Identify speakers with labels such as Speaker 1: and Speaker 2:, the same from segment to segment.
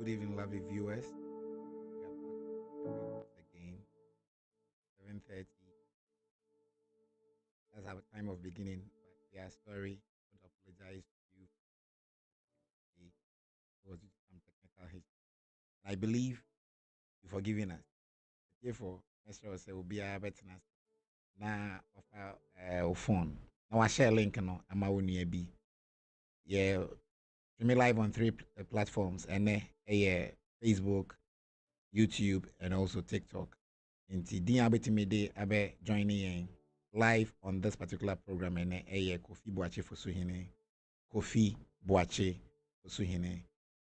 Speaker 1: Good evening, lovely viewers. We are back again, 7:30. That's our time of beginning, but we are sorry. I want to apologize to you. It was due to some technical hitch. I believe you've forgiven us. Therefore, Mr. Ose will be a better na of phone. Now I share link no ama wo nua bi. Yeah, me live on three platforms and Facebook, YouTube, and also TikTok. Nti din abetimi de abe joining yɛn live on this particular program and Kofi Boakye-Fosuhene. Kofi Boakye-Fosuhene.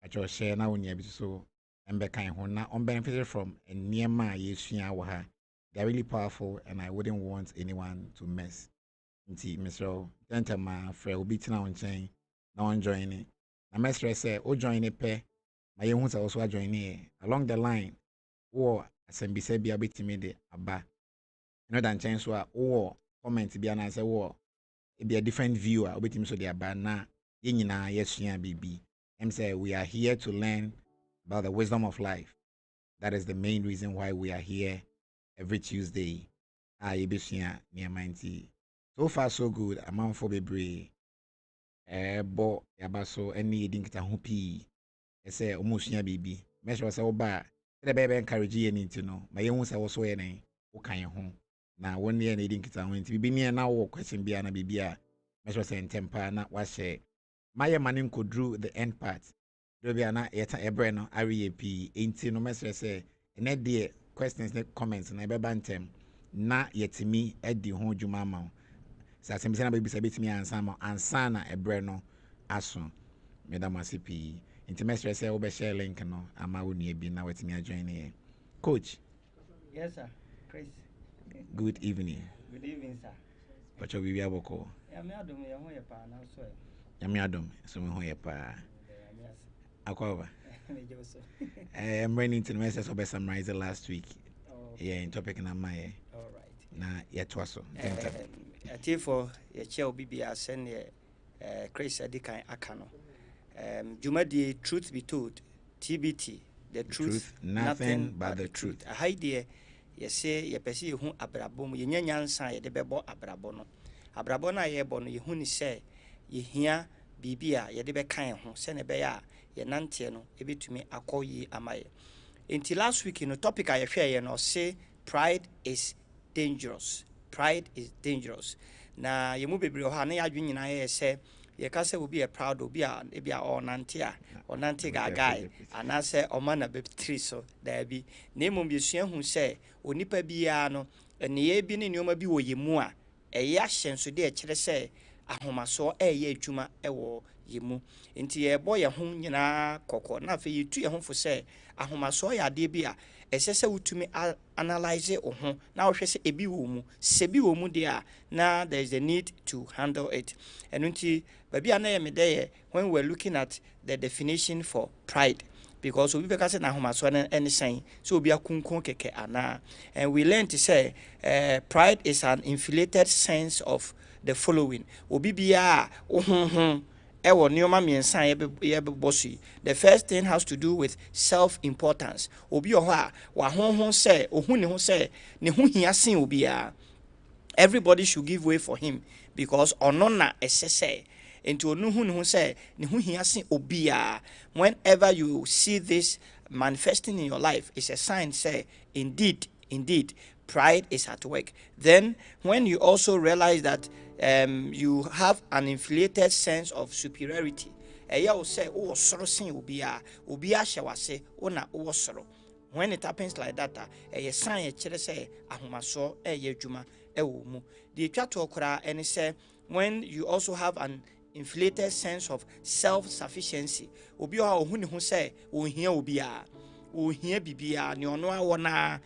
Speaker 1: Acho share na wonia bi so embe kan ho na on benefited from nneɛma a yɛsua wɔ ha. They're really powerful and I wouldn't want anyone to miss. Nti Mr. Gentleman Fred will be tina on chain na on joining. Na mestre say o join pe ma yɛn hu sɛ also join along the line wo asɛmbisa bi abetimi de aba no dan chen so a wo comment bi ana sɛ wo e be a different view a obetimi so de aba na yɛn nyinaa yɛsua bibi em say we are here to learn about the wisdom of life. That is the main reason why we are here every Tuesday yɛbɛsua nneɛma nti so far so good amanfo bebree bo yaba so ɛne yɛdi nkita ho pii ɛsɛ ɔmo sua bibi mɛsɛ sɛ wo ba the baby encourage you need to know. My young was so any who can home. Now, 1 year needing to win to be near now, question be an abibia. Measure saying temper, not was say. My man could drew the end part. There be an yet a brain, REAP, ain't no message say, and that dear questions, comments, and I be bantem. Not yet to me, Eddie home, Jumama. Sassam baby a bit me and Samo, and Sana a breno, asun. Madame CP. Inti mestre say we share link no ama wo nua bi na wetimi join here. Coach.
Speaker 2: Yes sir. Chris.
Speaker 1: Good evening.
Speaker 2: Good evening sir.
Speaker 1: Pacho bibi aboko.
Speaker 2: Ya me adom ye ho ye pa na so.
Speaker 1: Ya me adom so me ho ye pa. Akwa.
Speaker 2: Me jo so.
Speaker 1: I'm running to the message so be summarize last week.
Speaker 2: Oh.
Speaker 1: Yeah, in topic na my.
Speaker 2: All right.
Speaker 1: Na ye to so.
Speaker 2: For ye che obi bia send ye Chris adikan aka no. Jumadi, truth be told, TBT, the truth, nothing but the truth. A idea, you say, you perceive whom abrabom, you nyan sign, the bebo abrabono. Abrabona ye bono, you huni say, ye hear bibia, ye debe kind home, send a bear, ye nantiano, a bit to me, I call ye amaye. Until last week, in the topic I share, you know, say, pride is dangerous. Pride is dangerous. Na ye mube brio hane ya jwini say, ye kase will be a proud will be a or nantia or nantiga guy and I say or man a baby tree so there be name of you who say o nipa biano and ye bin in your be wo ye mua a yashen so dear chere say a homa so ye juma ewo ye mu into a boy a home yina coco na for you to your home for say a homa so ya debia ɛsɛ to me analyze ho na wo hwɛ sɛ ebi wo mu sebi wo mu dia na there is a need to handle it and unti baby ana me there when we're looking at the definition for pride because obi beka say na homa so na any sign so obi akunkun keke ana and we learn to say pride is an inflated sense of the following obi bia the first thing has to do with self-importance. Everybody should give way for him because onona say into whenever you see this manifesting in your life, it's a sign say indeed pride is at work. Then when you also realize that you have an inflated sense of superiority, will say, oh, sorrow sin ubia shawase, ona oh sorrow. When it happens like that, a sign a chere say, ahumaso, juma, mu. The chat okra and say, when you also have an inflated sense of self-sufficiency, ubia ohuni who say, oh, here ubia, oh, here bibia, ni ono wana,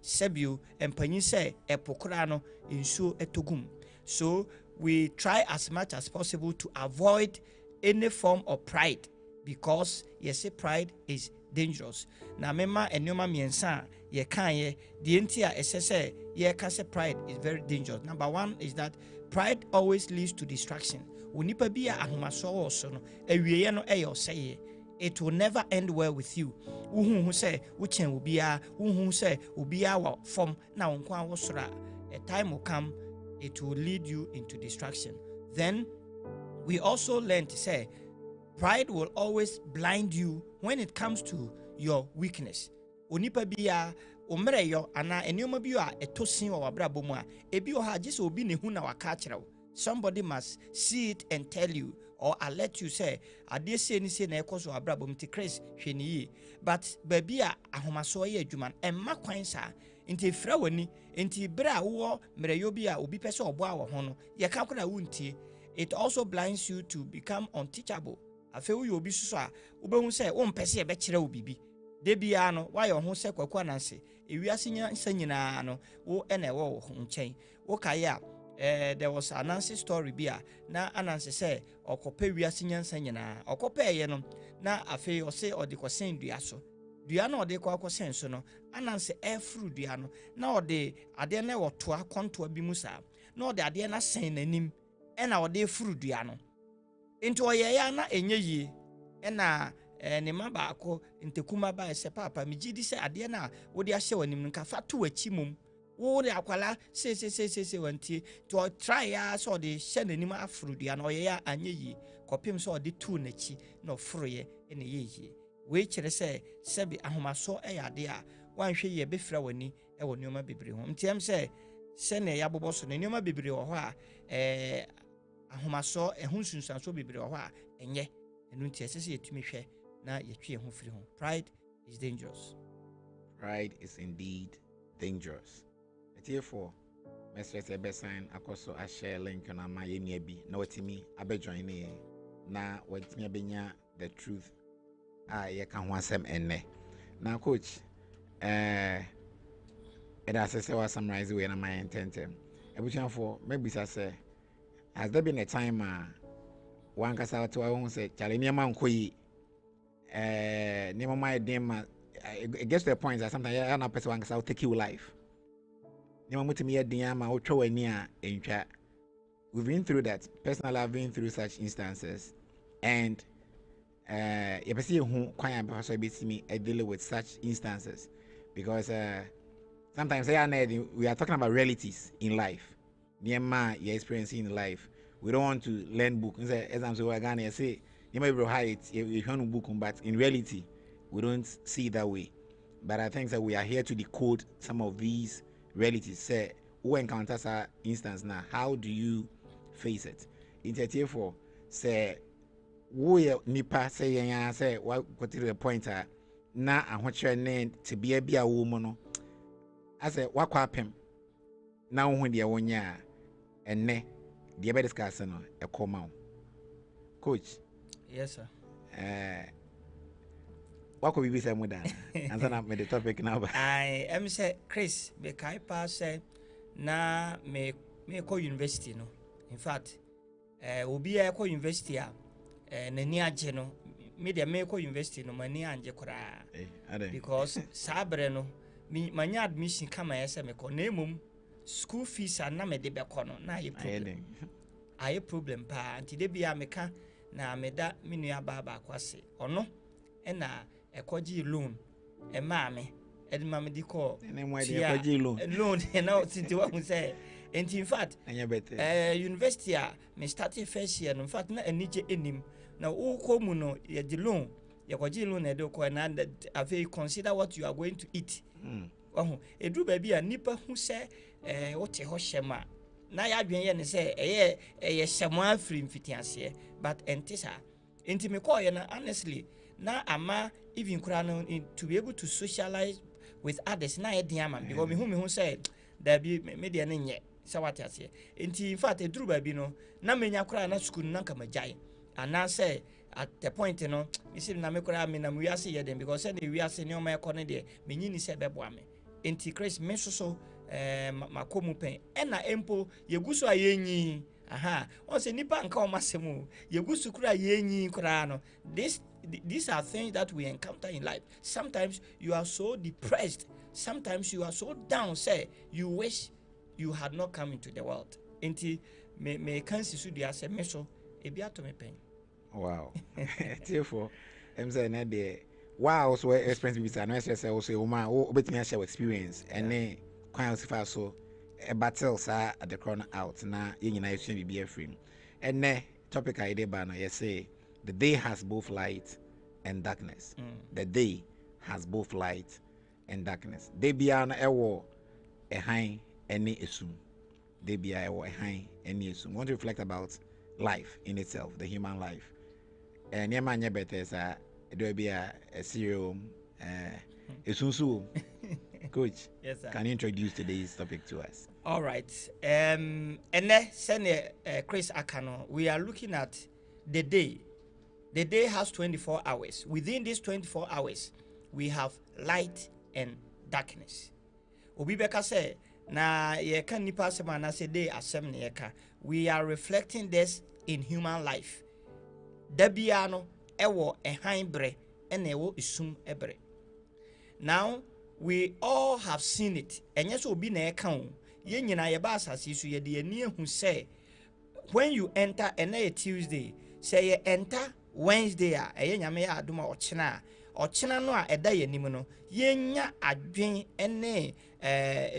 Speaker 2: Sebu and Panyin say epokrano insu etogum. So we try as much as possible to avoid any form of pride because yes, pride is dangerous. Na mema enyoma miensa ye kan ye the entia ss ye can say pride is very dangerous. Number one is that pride always leads to distraction. Onipa bia ahomaso so no awieye no say it will never end well with you. Who say uchen ubia, who say ubia wa from na unkwa wosra. A time will come, it will lead you into destruction. Then we also learn to say pride will always blind you when it comes to your weakness. Onipa biya omreyo ana enioma biya etosin wa wabrabo mu a ebi o ha gise obi ne hu na waka kire wo. Somebody must see it and tell you or alert you say ade se ni se na ekoso wabrabo mti Chris hwe ni yi. But baby a ahomaso ye adwuma emma kwan sa nti fra wani nti bra wo mreyo bi a obi pese obo a wo ho no ye ka kona wuntie. It also blinds you to become unteachable. Afewu yo obi suso a obehu say wo mpese ye be kire wo bibi. De bia no wa yo ho se kwakwa nanse ewiase nyansa nyina no wo ene wo ho nchen wo kaya there was an Nancy story bia na ananse say okope wiase nyansa nyina okope ye no na afi o se odikosen dua so dua na ode kwakosen so no ananse efru dua no na ode ade na wotoa kontoa bi musa na ode ade na sen nanim ena ode efru dua no into oye ya na enye yi ena ne maba ako ntekuma ba ese papa migidi se ade na wode ahye wanim nka fatu achi mum wo de akwala se wantie to try ya so de hye nanim afrudua na oye ya anye yi kopim so de tu nachi na ofroye ene yeyi we kire se sebi ahomaso eyade a wanhwe ye befra wani e wo nioma bebre ho mtiam se ne ya boboso ne nioma bebre ho a ahomaso ehunsunsanso bebre ho a enye enu ntia se yetumi hwe na yetwe ho firi ho. Pride is dangerous.
Speaker 1: Pride is indeed dangerous. Therefore, Mr. Besan akoso a share link on my bi na watimi abe join na watimi abenya the truth ye kan ho asem enne. Na coach it has say was summarize we na my intent. Ebuchan for maybe say has there been a time one kasa to won say chale niam nkoyi niam my dem it gets to the point that sometimes na person one kasa will take you life. We've been through that. Personally, I've been through such instances, and I deal with such instances because sometimes we are talking about realities in life. You're experiencing in life. We don't want to learn book. Exams we're gonna say you might hide it book, but in reality, we don't see it that way. But I think that we are here to decode some of these realities. Say who encounters our instance now, how do you face it? In for say who nipa say what to the point na and what your name to be a woman. I say what kwapem now when the one year and ne the better discussing a come coach.
Speaker 2: Yes sir.
Speaker 1: What could we be saying with that? And then I made the topic now.
Speaker 2: I am say Chris, be kai pass na me ko university no. In fact, obi a ko university a nani agye no. Me de me ko university no mani anje kora. Because sabre no manya admission kama yesa me ko na mum school fees na me de be ko no na ye problem. Aye problem pa anti de bia me ka na me da me nua baba kwase. Ono ena ekoji loan e maame e di maame di call ekoji loan na tinti wa say in fact university a me started first year no in fact na enije enim na wo ko mu no ye di loan ye koji loan e de ko na ave consider what you are going to eat edu ba bi a nipa hu say wote ho hyema na ya adwen ye ne say ye hyema afiri mfitiase but entisa enti me call ye na honestly na ama even krano to be able to socialize with others na ediama because me who say there be media na nye say what you say in fact e duru ba bi no na menya kra na school na kama jai and I say at the point you know me say na me kra me na we ase ye dem because say we ase ne o ma ekọ ne de me nyini say bebo ame enti Chris me so makomu pen na empo yeguso ayenyi aha on say nipa nka o masemu yeguso kra ayenyi kra no these are things that we encounter in life. Sometimes you are so depressed. Sometimes you are so down, say you wish you had not come into the world. Enti me kansi su dia se me so e bia to me pen.
Speaker 1: Wow. Therefore, I'm saying that wow, so experience be say no say also woman o betimi share experience and then kwan so a battle sa at the corner out na ye nyina yesu be free. And topic I dey ba no you say the day has both light and darkness. The day has both light and darkness. They be an ewo a high any esum. They be a high any esum. Want to reflect about life in itself, the human life. And yeah, man, better is there be a serial esunsu. Coach,
Speaker 2: Yes, sir.
Speaker 1: can you introduce today's topic to us?
Speaker 2: All right. And then send Chris Akano. We are looking at the day. The day has 24 hours. Within these 24 hours, we have light and darkness. Obi beka say na ye kan nipa asem na say day asem na ye ka. We are reflecting this in human life. Da bia no ewo ehan bre ena ewo isum ebre. Now we all have seen it. Enye so obi na ye kan o. Ye nyina ye ba asase so ye de ani ehu say when you enter a Tuesday, say you enter Wednesday a eye nyame ya adoma ochena no a eda ye nim no ye nya adwen ene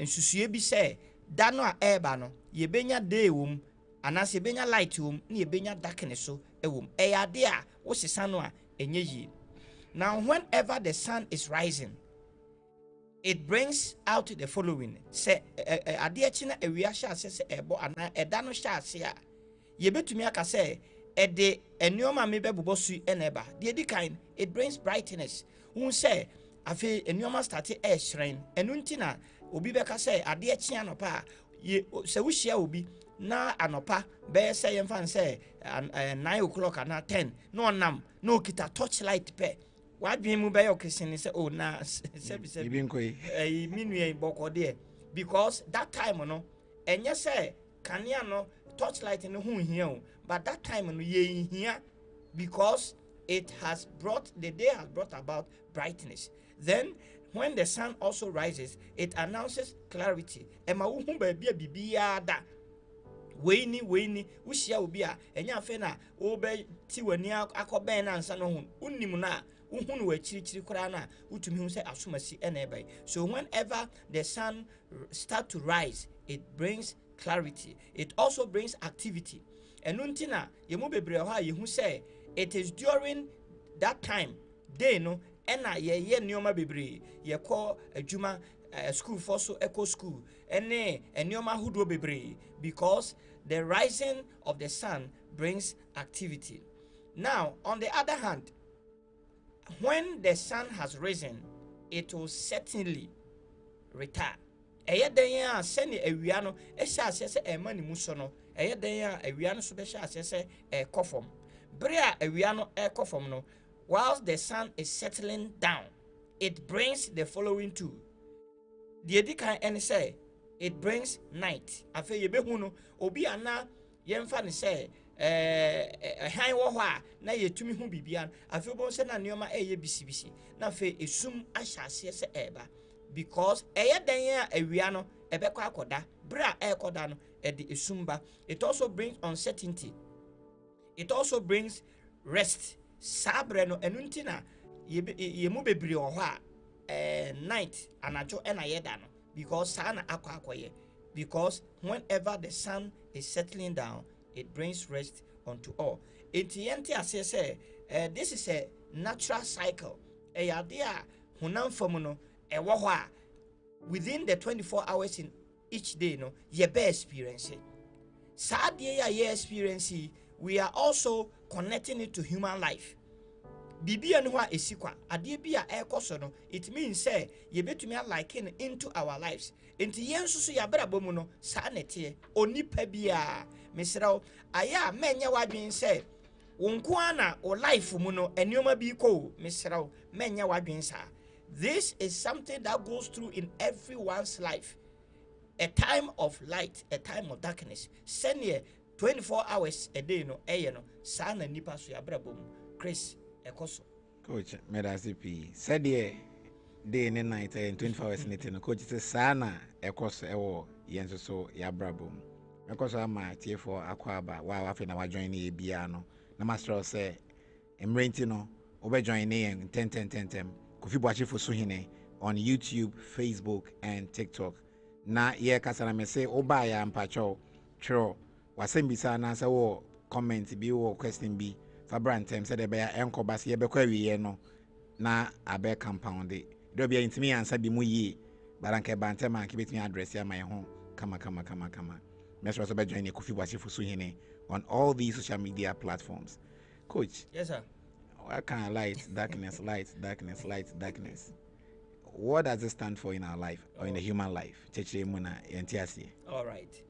Speaker 2: nsusue bi say da no a eba no ye benya day wom anase benya light wom na ye benya darkness so ewom ade a wo sesa no a enye yi. Now whenever the sun is rising, it brings out the following. Say ade achina ewia sha ase se ebo ana eda no sha ase a ye betumi aka say ede enioma me bebobo su eneba de edi kind it brings brightness. Who say afi enioma start e shren enu ntina obi beka say ade achi anopa ye se wo hia obi na anopa be say yemfa say 9 o'clock na 10 no onam no kita torchlight pe wadwen mu be yo kesen say oh na sebi minue boko de because that time no enye say kania no torchlight in who here, but that time no ye here because it has brought the day has brought about brightness. Then when the sun also rises, it announces clarity. Ema wo hu ba bia bibia da. Weini wuhia obi a enya afa na wo be ti wani akoben na ansa no hu. Unim na wo hu no wachirichiri kora na utumi hu say asomasi ena ebe. So whenever the sun start to rise, it brings clarity. It also brings activity. And untina yemu bebre ho yehu say it is during that time day no ena ye nioma bebre ye call adwuma school for so eco school ene nioma hudo bebre because the rising of the sun brings activity. Now on the other hand, when the sun has risen, it will certainly retire. Eye den a se ne awia no ehya ase se ema ne mu so no eye den a awia no so be hya ase se ekofom bere a awia no ekofom no whilst the sun is settling down, it brings the following two. The edikan and say it brings night. Afa ye behu no obi ana yemfa ne say han wo ho a na yetumi hu bibia afa bo se na neoma eye bisibisi na afa esum ahya ase se eba because eye den a awia no ebekọ akoda bra ekoda no ede esumba. It also brings uncertainty. It also brings rest. Sabre no enuntina ye mu bebre ho a night anajo ena yeda no because sana akoye because whenever the sun is settling down, it brings rest unto all. Entiente ase say this is a natural cycle. Eyade a honam fam no ewo ho a within the 24 hours in each day no ye be experience it. Sadie ya ye experience, we are also connecting it to human life. Bibia no a esikwa ade bia ekoso no, it means say ye betumi liken into our lives. Enti yenso so ya brabo mu no sa nete onipa bia mesrawo aya menya wadwen say wonko ana o life mu no enioma bi ko mesrawo menya wadwen sa. This is something that goes through in everyone's life. A time of light, a time of darkness. Send 24 hours a day no no sa na nipa so ya brabo mu. Chris Ekoso.
Speaker 1: Coach, Medasipi said day and night and 24 hours in it. Coach says Sana Ekoso ewo yenso so ya brabo. Ekoso ama tie for akwaba wa afina wa join e biano. Na master say emrenti no Obe join in 10. Kofi Boakye-Fosuhene on YouTube, Facebook, and TikTok. Na ye kasana me say oba ya mpacho tro wasem bisa na say wo comment bi wo question bi fa brantem say de be ya enko base ye be kwa wiye no na abe compound do be intimi answer bi mu yi baranke bantem an ke betimi address ya my ho kama Mr. Also be join Kofi Boakye-Fosuhene on all these social media platforms. Coach.
Speaker 2: Yes, sir.
Speaker 1: What kind of light, darkness, darkness? What does it stand for in our life or in the human life?
Speaker 2: All right.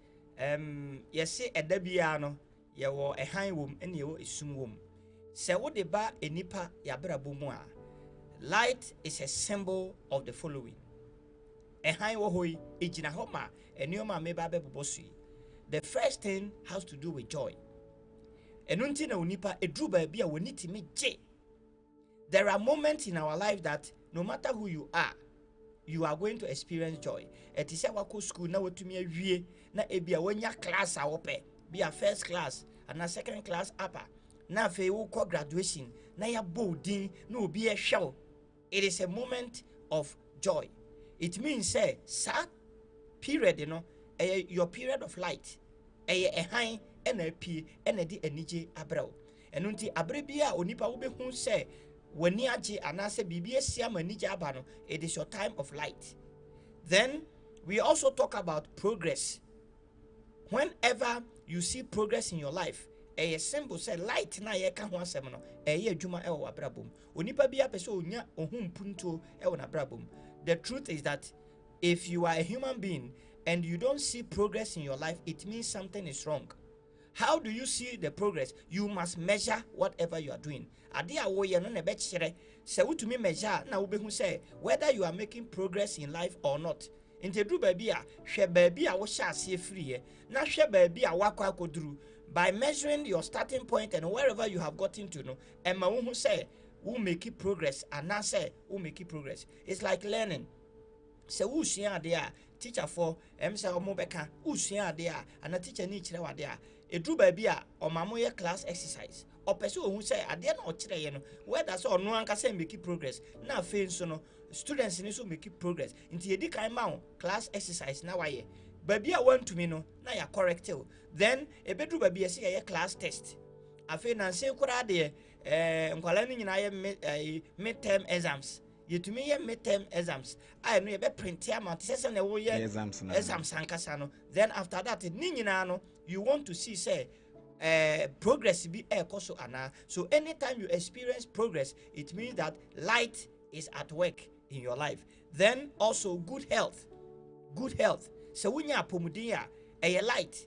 Speaker 2: Yes, see, a debiano, ya wo a high womb and you assume womb. Se wo de ba enipa ya brabumwa. Light is a symbol of the following. A high wo hoi, ejina homa, and yoma meba bebosui. The first thing has to do with joy. Enunti na unipa edruba bia woniti me je. There are moments in our life that no matter who you are going to experience joy. Et is wako school na wotumi awie na ebia wonya class a wope, be a first class and a second class upper. Na fe wo ko graduation na ya boldin na obi e hwew. It is a moment of joy. It means say sad period, you know, your period of light. A high NLP ND enije abrao. Enunti abrebia onipa wo be hu say wani aje anase bibie sia manije abano, it is your time of light. Then we also talk about progress. Whenever you see progress in your life, a symbol say light na ye ka ho asem no ye adwuma e wo abrabom. Onipa bia pese onya ohum punto e wo na abrabom. The truth is that if you are a human being and you don't see progress in your life, it means something is wrong. How do you see the progress? You must measure whatever you are doing. Ade a wo ye no na be kire se wutumi measure na wo behu say whether you are making progress in life or not. Intedru baabi a hwe baabi a wo hye ase free na hwe baabi a wakwa akoduru. By measuring your starting point and wherever you have gotten to no ema wo hu say wo make progress and na say wo make progress. It's like learning. Se wo sua ade a teacher for say omo beka wo sua ade a ana teacher ni kire wade a edru baabi a omamo ye class exercise or person who say at the end of the no where that's all no one can say make progress now fail so no students in so make progress into a kind mount class exercise now why baby I want to me no now you correct then a bedroom baby I see a class test I feel and say kura de nkwala ni nyina ye midterm exams you to me midterm exams I know you be print amount say na wo ye exams ankasa no then after that ni nyina no you want to see say progress be so ana. So anytime you experience progress, it means that light is at work in your life. Then also good health. So when you are pomudin a light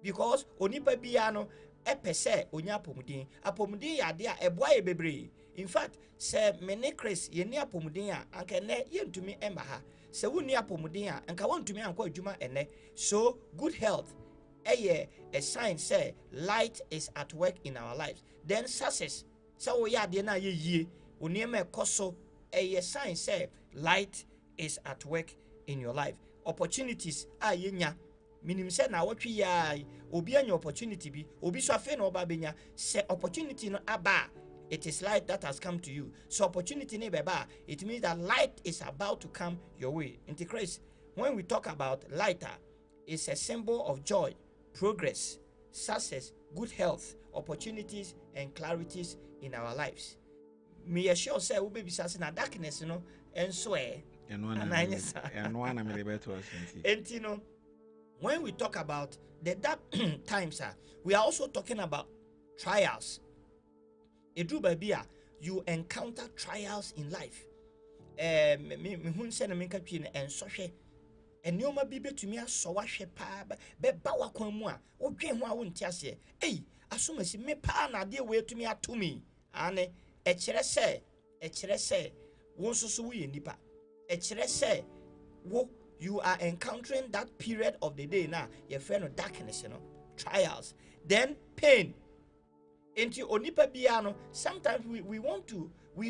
Speaker 2: because onipa biano epese onya pomudin apomudin ya dia eboa bebre. In fact, say many Chris ye ni apomudin a anka ne yentumi emma ha. Se woni apomudin a anka wontumi anko adwuma ene. So good health a sign say light is at work in our lives. Then success. So we are the na ye unieme koso a sign say light is at work in your life. Opportunities are yenya. Minim say na what we are obi anya opportunity bi obi so afa na oba benya say opportunity no aba. It is light that has come to you. So opportunity ne beba, it means that light is about to come your way. In the Christ, when we talk about lighter, it's a symbol of joy, progress, success, good health, opportunities, and clarities in our lives. Me assure say we be success na darkness, you know, and swear. And you know, when we talk about the dark times, we are also talking about trials. You encounter trials in life. And you might be to me as so wash a pab, be bawa kwamwa, or game wa won't tell ye. Eh, as soon as me pa na dear way to me, Anne, a chere say, won't so we nipa. A chere say, wo, you are encountering that period of the day now, your friend of darkness, you know, trials, then pain. Into onipa biano, sometimes we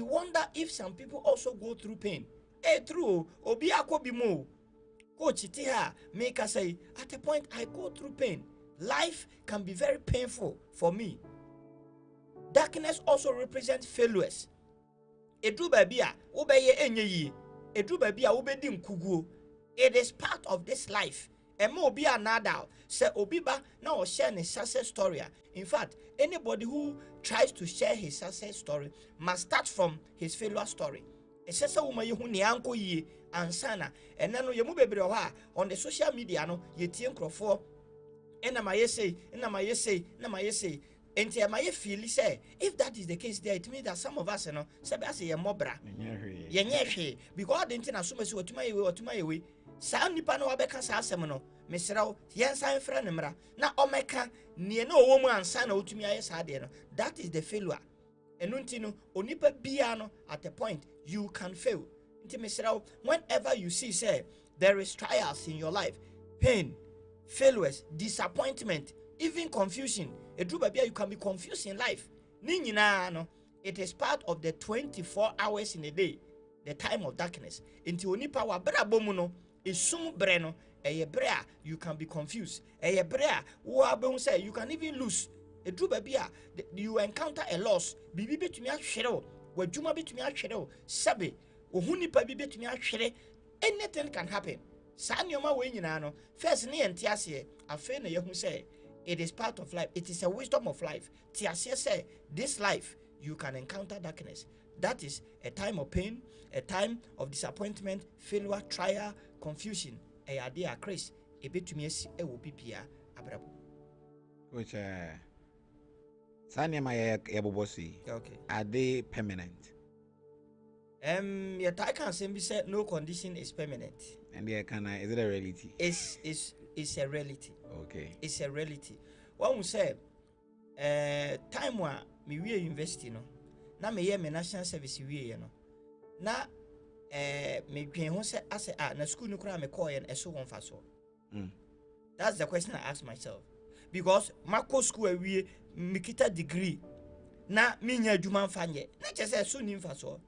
Speaker 2: wonder if some people also go through pain. Eh, true, obiako bimo. Coach Tiha make us say, at a point I go through pain. Life can be very painful for me. Darkness also represents failures. Edu baby a wobeye enye yi. Edu baby a wobedi nkuguo. It is part of this life. Ema obi anada say obi ba na o share his success story. In fact, anybody who tries to share his success story must start from his failure story. Esese wo ma ye hu ne anko yi ansana. Ene no ye mu bebre ho a on the social media no ye tie nkrofo ena ma ye say, ena ma ye say, na ma ye say. Enti ma ye feel say if that is the case there, it means that some of us no say be say ye mobra. Ye nye hwe because the thing na so mesi otuma ye we. Saa nipa no wabeka saa asem no mesraw yensan fra ne mra na omeka nie na owo mu ansa na otumi aye saa de no. That is the failure. Enu nti no onipa bia no at a point you can fail. Nti mesraw whenever you see say there is trials in your life, pain, failures, disappointment, even confusion. Edru babia you can be confused in life. Ni nyina no it is part of the 24 hours in a day, the time of darkness. Nti onipa wa bra bomu no isum bre no eye bre a you can be confused. Eye bre a wo abon say you can even lose. Edru babia you encounter a loss. Bibi betumi ahwere wo, wadwuma betumi ahwere wo, sabe ohunipa bibi betumi ahwere. Anything can happen. Sa nyoma we nyina no first ne ente ase afa na yehu say it is part of life. It is a wisdom of life. Ti ase say this life you can encounter darkness. That is a time of pain, a time of disappointment, failure, trial, confusion. Ade a Chris ebetumi asi e wo bibia abrabo.
Speaker 1: Which Sanya my ebobosi.
Speaker 2: Okay.
Speaker 1: Are they permanent?
Speaker 2: Yeah, I can simply say no condition is permanent.
Speaker 1: And they can is it a reality?
Speaker 2: It's a reality.
Speaker 1: Okay.
Speaker 2: It's a reality. What we say time wa me we university no na me me national service we no na me dwen ho say ase na school no kura me call yen eso won fa so. That's the question I ask myself. Because mako school we me kita degree na me nya adwuma mfa nye na che say so ni mfa so.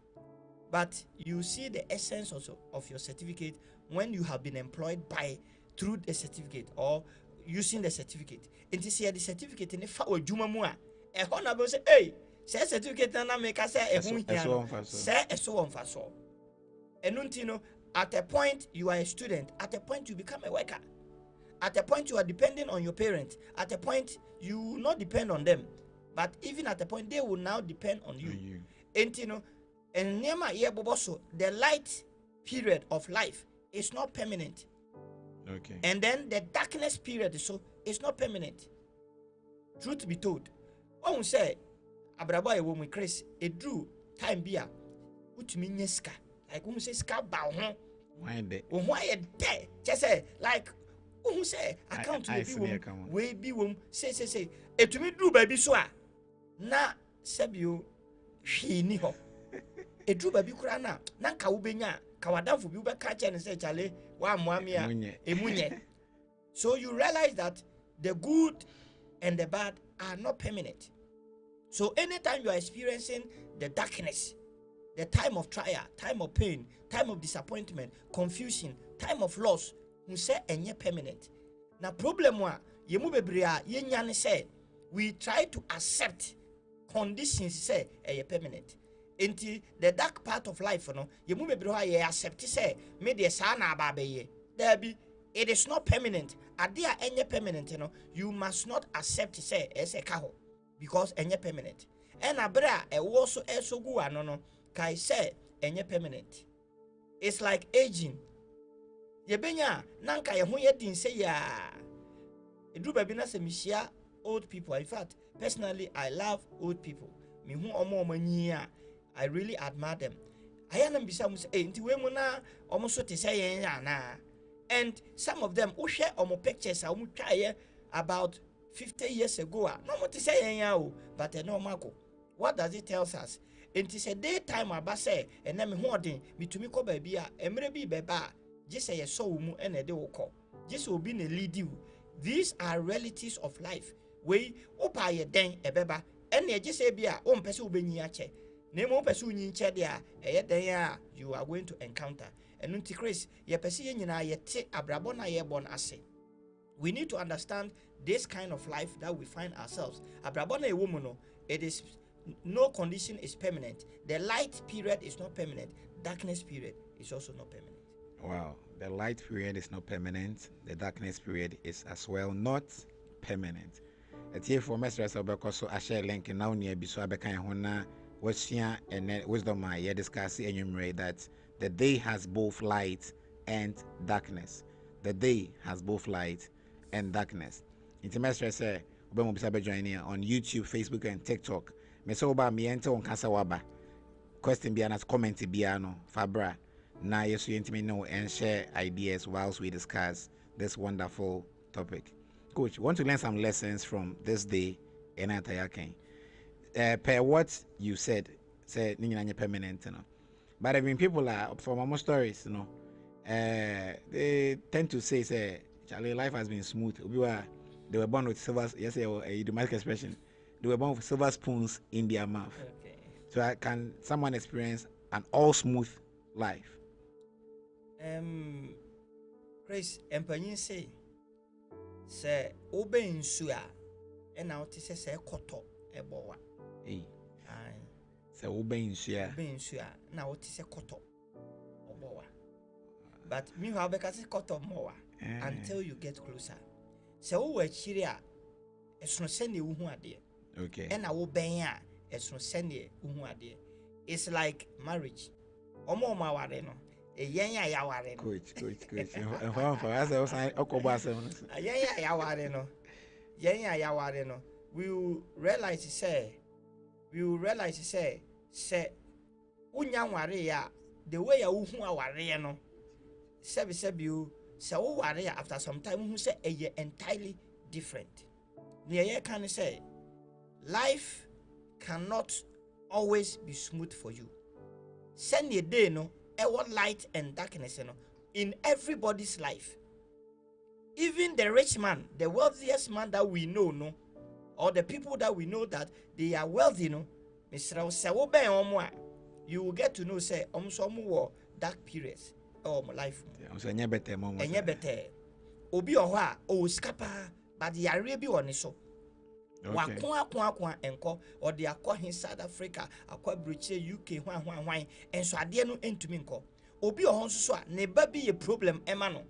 Speaker 2: But you see the essence also of your certificate when you have been employed by through the certificate or using the certificate. And you see the certificate in the fa adwuma mu a e ho na be say hey say certificate na make say e ho hia say e so won fa so. Enuntino at a point you are a student, at a point you become a worker. At a point you are depending on your parents. At a point you will not depend on them. But even at a point they will now depend on you. And you know, and the light period of life is not permanent.
Speaker 1: Okay.
Speaker 2: And then the darkness period is not permanent. Truth be told, when we say abrabo e wo mu Chris, e drew time bia utumi nyeska. Like when we say ska ba ho.
Speaker 1: Why de?
Speaker 2: Why de? Just say like who say account to be we be wom say etumi drew baby so a na sabio hwi ni ho. E drew baby kura na nka wo benya ka wadamfo bi be ka che ne say chale wa amoame a emunye. So you realize that the good and the bad are not permanent. So anytime you are experiencing the darkness, the time of trial, time of pain, time of disappointment, confusion, time of loss, we say enye permanent. Now problem wa yemu bebre a yenya ne say we try to accept conditions say enye permanent. Enti the dark part of life no yemu bebre ha ye accept say me de sa na aba be there be it is not permanent. Ade a enye permanent no you must not accept say ese ka ho because enye permanent. And abra e wo so eso gu ano no kai say enye permanent. It's like aging. Yebenya nanka ye ho ye din say ya. Edu baby na se mihia old people. In fact, personally I love old people. Me hu omo manyi a I really admire them. Ayana bisa mu say nti we mu na omo so te say yen ya na. And some of them who share omo pictures a mu twa about 50 years ago. No mo te say yen ya o, but no mako. What does it tell us? It is a daytime aba say and na me ho odin mitumi ko ba bi a emre bi beba just say so mu and e de wo ko just obi na lead you. These are realities of life. We opa ye den e beba and e just say bi a o mpese obenyi ache na mo pese unyi nche de a e den a you are going to encounter. And nti Chris ye pese ye nyina ye te abrabo na ye born ase. We need to understand this kind of life that we find ourselves. Abrabo na e wo mu no, it is no condition is permanent. The light period is not permanent. Darkness period is also not permanent.
Speaker 1: Wow. The light period is not permanent. The darkness period is as well not permanent. At here for Masters of Becoso, I share link now near Biso Abekan Hona, Westia, and wisdom. I discuss enumerate that the day has both light and darkness. The day has both light and darkness. Into Masters say, Obama Bisabe joining on YouTube, Facebook, and TikTok. Mesoba mi enter on Kasa Waba. Question Biana's comment Biano, Fabra. Now, yes, you intimate know and share ideas whilst we discuss this wonderful topic. Coach, want to learn some lessons from this day in Atayaken. Per what you said Nina permanent, you know. But I mean, people are from more stories, you know. They tend to say, Charlie, life has been smooth. They were born with silver, yes, a idiomatic expression. They were born with silver spoons in their mouth.
Speaker 2: Okay.
Speaker 1: So can someone experience an all smooth life?
Speaker 2: Chris, empanyin say obe nsu a na wote say koto ebowa.
Speaker 1: Say obe nsu
Speaker 2: a na wote say koto obowa. But me how beka say koto mowa until you get closer. Say wo achiri a esono sene wo hu ade.
Speaker 1: Okay.
Speaker 2: Na wo ben a esono sene wo hu ade. It's like marriage. Omo ma ware no. Yenya ya ware no.
Speaker 1: Coach.
Speaker 2: Yenya ya ware no. We will realize say unya ware ya the way ya hu aware no. Sebi you say wo ware ya after some time who say entirely different. Near can say life cannot always be smooth for you. Send your day no. What light and darkness, you know, in everybody's life. Even the rich man, the wealthiest man that we know, no, or the people that we know that they are wealthy, no, you will get to know, say, dark periods of my life. Obi oha o skapa, but the Arabi one so. Wakwa enko or the akwa in South Africa, akwa British UK hwan and so ade no entumi nko obi ohon so a ne ba bi a problem emano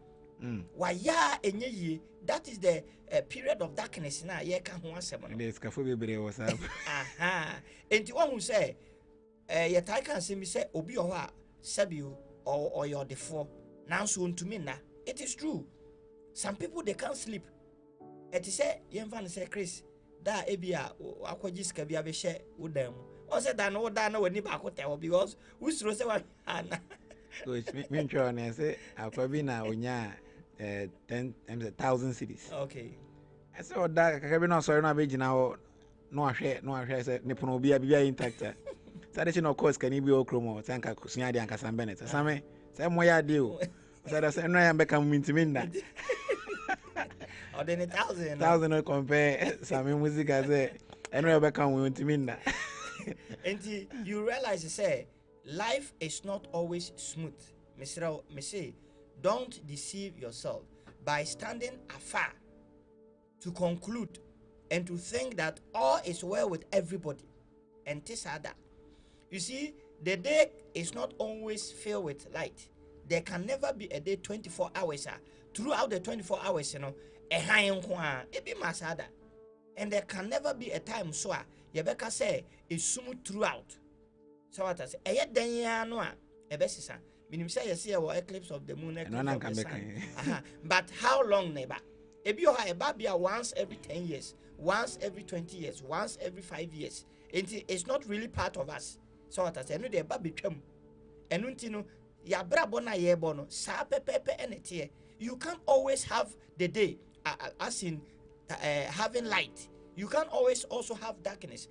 Speaker 2: waya enye yi. That is the period of darkness na ye ka ho asem no
Speaker 1: the scafo bebre was up
Speaker 2: enti one who say ye tai kan say me say obi oho a sabiu or your defo now so ntumi na. It is true. Some people they can't sleep. It is say yemfa say Chris da ebia akwaji ska bia be hye wodam o se da no da na wani ba kotewo because we sure say wa ana
Speaker 1: coach me try na say akwabi na onya 10,000 cities.
Speaker 2: Okay,
Speaker 1: I say oda kakabi na sorry na be gina ho no ahwe say ne pono bia bia intact sade no course kan bi okromo tanka kusua de anka Sam Bennett same say moya de o sade say no ya be kam mintimi nda
Speaker 2: or then
Speaker 1: 1,000 compare some music as a and we become women.
Speaker 2: And you realize say life is not always smooth. Mr. Messi, don't deceive yourself by standing afar to conclude and to think that all is well with everybody. And this other. You see, the day is not always filled with light. There can never be a day 24 hours. Throughout the 24 hours, you know, it be masada. And there can never be a time so Yebeka say it's smooth throughout. So what I say, ebesisa. Minim say you see our eclipse of the moon, eclipse of the sun. But how long neighbor? Ebi oha ebabia once every 10 years, once every 20 years, once every 5 years. It's not really part of us. So what I say, no de babi twam. Enuntino ya brabo na yebo no sa pepepe enete. You can't always have the day as in having light. You can't always also have darkness.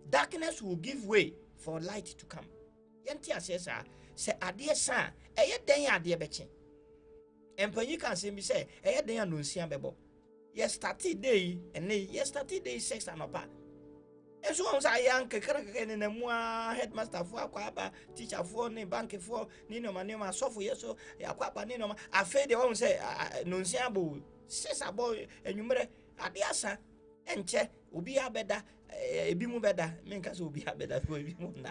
Speaker 2: Darkness will give way for light to come. Yantia says, say, Adia san, adia bechi. And when you can see me say, Adia no sian bebo. Yes, 30 day, and yes, 30 days, 6 and apart. As long as I am in a more headmaster for Aquaba, teacher for ne bank for Nino Manema, software, so Aquaba Nino, I fed the one say, Nunciabu, says a boy, and you may Adiasa, enche obi abeda ebi mu beda menka so obi abeda so ebi mu na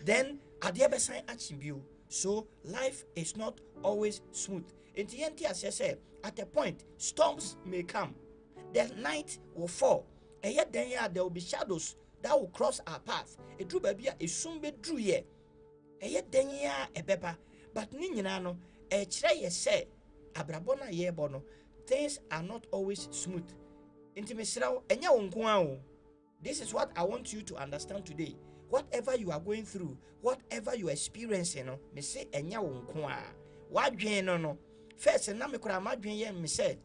Speaker 2: then ade be sign achievio. So life is not always smooth. In the end, as I say, at a point storms may come, the night will fall, and yet then there will be shadows that will cross our path. A true baby is soon be drew ye, and yet then a beba, but ninano a tray say abrabona ye bono. Things are not always smooth. Intimacy and ya. This is what I want you to understand today. Whatever you are going through, whatever you are experiencing, me say enya wonko a. Wadwen no. First na me kura madwen ye me say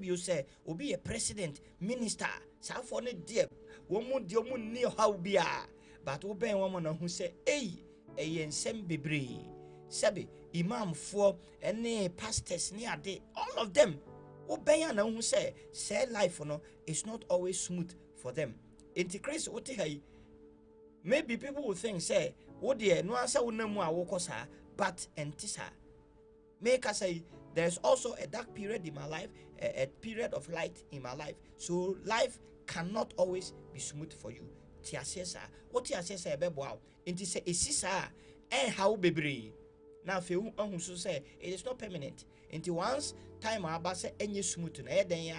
Speaker 2: you say obi a president, minister, sa for ne die. Wo mu die mu ni how bia. But wo ben wo na hu say ensem bebre. Sebi imam for any pastors ni ade, all of them. Wo ben na hu say life no is not always smooth for them. Inti what maybe people will think say what dear no answer unamu awokosa but entisa make us say there's also a dark period in my life, a period of light in my life. So life cannot always be smooth for you. Tiasesa what tiasesa bebo inti say esisa how bebre now fe hu so say it is not permanent. Inti once time aba say enye smooth na eden ya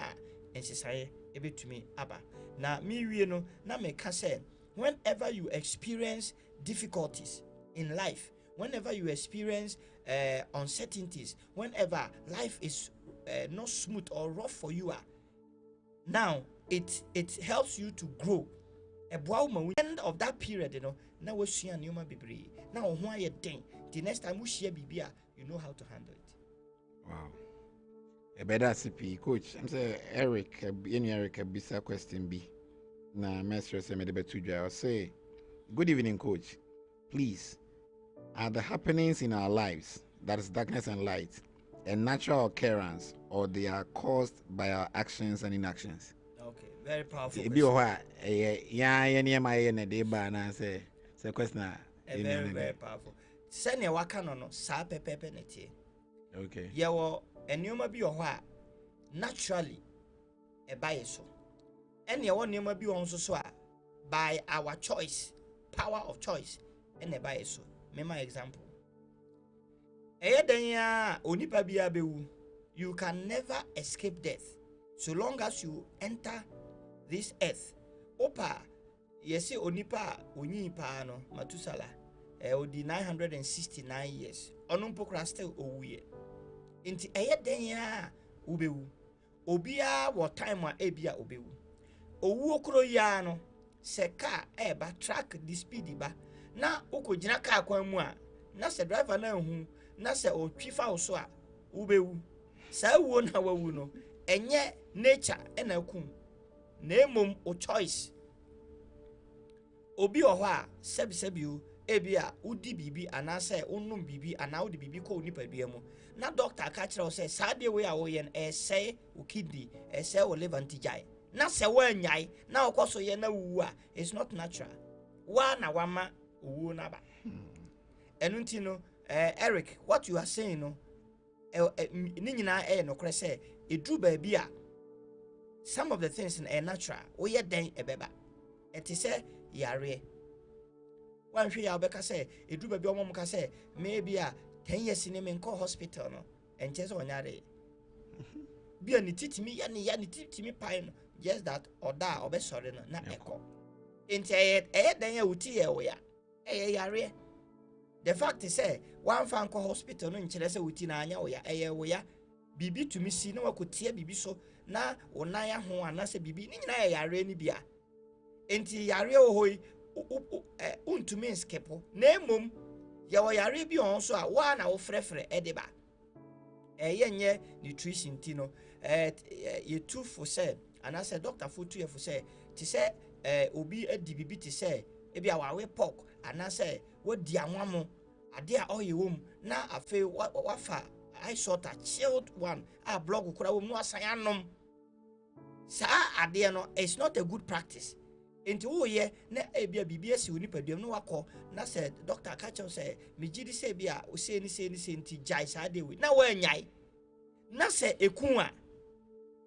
Speaker 2: ensisa ebetumi aba. Na me wie no na me ka say whenever you experience difficulties in life, whenever you experience uncertainties, whenever life is not smooth or rough for you, now it helps you to grow. At the end of that period, you know, now we see a new baby. Now why you think the next time we share baby, you know how to handle it.
Speaker 1: Wow. A better CP coach. I'm saying Eric, Eric, a bisa question B. Na master say me the betu I'll say, good evening, coach. Please, are the happenings in our lives, that is darkness and light, a natural occurrence, or they are caused by our actions and inactions?
Speaker 2: Okay, very powerful.
Speaker 1: Question.
Speaker 2: Very powerful. Send your waka no sa pepepe neti.
Speaker 1: Okay.
Speaker 2: Yawo enuma bi ohwa naturally e baye so. Ene yawo enuma bi on so a by our choice, power of choice ene baye so. Mema example. Eye ya onipa bia bewu. You can never escape death so long as you enter this earth. Opa yesi onipa onyi pa no Matusala odi 969 years. Ono mpokra still owuye. Inti eye den ya ubewu. Obia wo time a ebia obewu. Owu okro ya no se car eba track the speed ba na ukogina car kwan mu a na se driver na hu na se otwifa wo so a ubewu. Sa wuo na wawu no enye nature ena kum na emom o choice. Obi ohwa a sebi ebia udi bibi anase onum bibi ana udi bibi ko nipa bia mu na doctor ka kire o say sa de we a wo ye no say o kidney say o liver ntijai na se wa nyai na okoso ye na wu a it's not natural wa na wama owu na ba enunti no Eric, what you are saying no ni nyina no kre say edru ba bia some of the things in natural we ye den ebeba it is say yare one hwe ya obeka say edru ba bia omom ka say maybe 10 years in me call hospital no enche so nyare bia ni titimi ya ni titimi pai no just that oda obesore no na eko enti den ya uti ye wo ya yare. The fact is say one fan call hospital no nkyere say uti na anya wo ya wo ya bibi tumi si na wakotie bibi so na onan ya ho ana say bibi ni nyina yare ni bia enti yare o hoi untumi skepo na emom ya wo yare bi on so a wa na wo frefre edeba nye nutrition ti no ye tu for say ana say doctor for tu ye for say ti say obi adi bibi ti say e bia wa we pork ana say wodi anwamo ade a oye wom na afi wafa I shot a chilled one a blog kura wom no asan anom sa ade no it's not a good practice enti wo ye na ebia bibia si oni paduam no wakọ na say doctor ka chew say me gidi say bia o say ni say enti jai sa ade we na wa nyai na say ekun a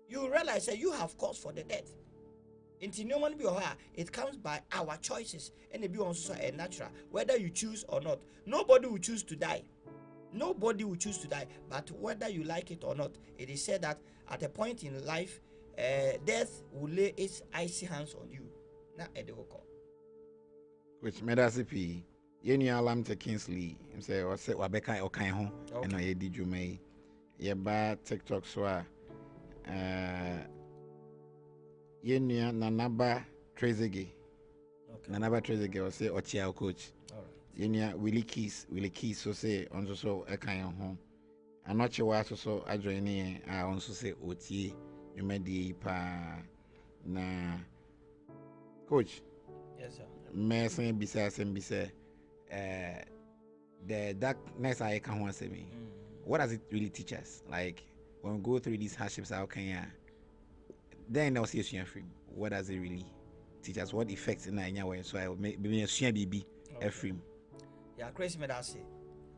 Speaker 2: you realize that you have cause for the death. Into no one be it comes by our choices, and it be also a natural, whether you choose or not. Nobody will choose to die. Nobody will choose to die, but whether you like it or not, it is said that at a point in life, death will lay its icy hands on you. Now,
Speaker 1: which made us be any alarm to Kingsley, and say, or say, Wabeka or Kain home, and I did you may. Ye bad TikTok so Yenya Nanaba Trezege. Nanaba Trezege or say Ochia coach. Yenya Willie Keys so say on so a kind of home. I'm not sure what so I join in. I also say Oti, you made the pa na coach.
Speaker 2: Yes, sir.
Speaker 1: Messin Bisa Sembisa the darkness I can want to say me. What does it really teach us? Like when we go through these hardships, how can you? Then I'll see a frame. What does it really teach us? What effects in that way? So I will maybe a BB a frame.
Speaker 2: Yeah, Chris Medasi.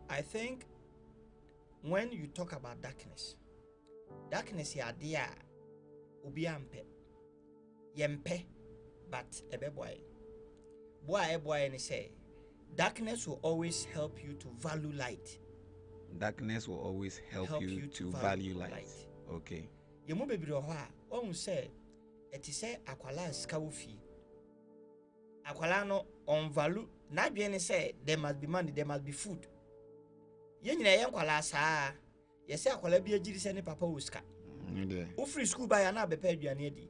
Speaker 2: I think when you talk about darkness, ya dia ubi ampe yempe but ebe boy and say darkness will always help you to value light.
Speaker 1: Darkness will always help you to value light. Okay.
Speaker 2: You mo bebre ho a won say eti say akwala ska wo fi. Akwala no on value na dwen say there must be money, there must be food. Ye nyina ye akwala saa. Ye say akwala bi agiri say ne papa wo ska. Wo free school ba ya na bepa aduane adi.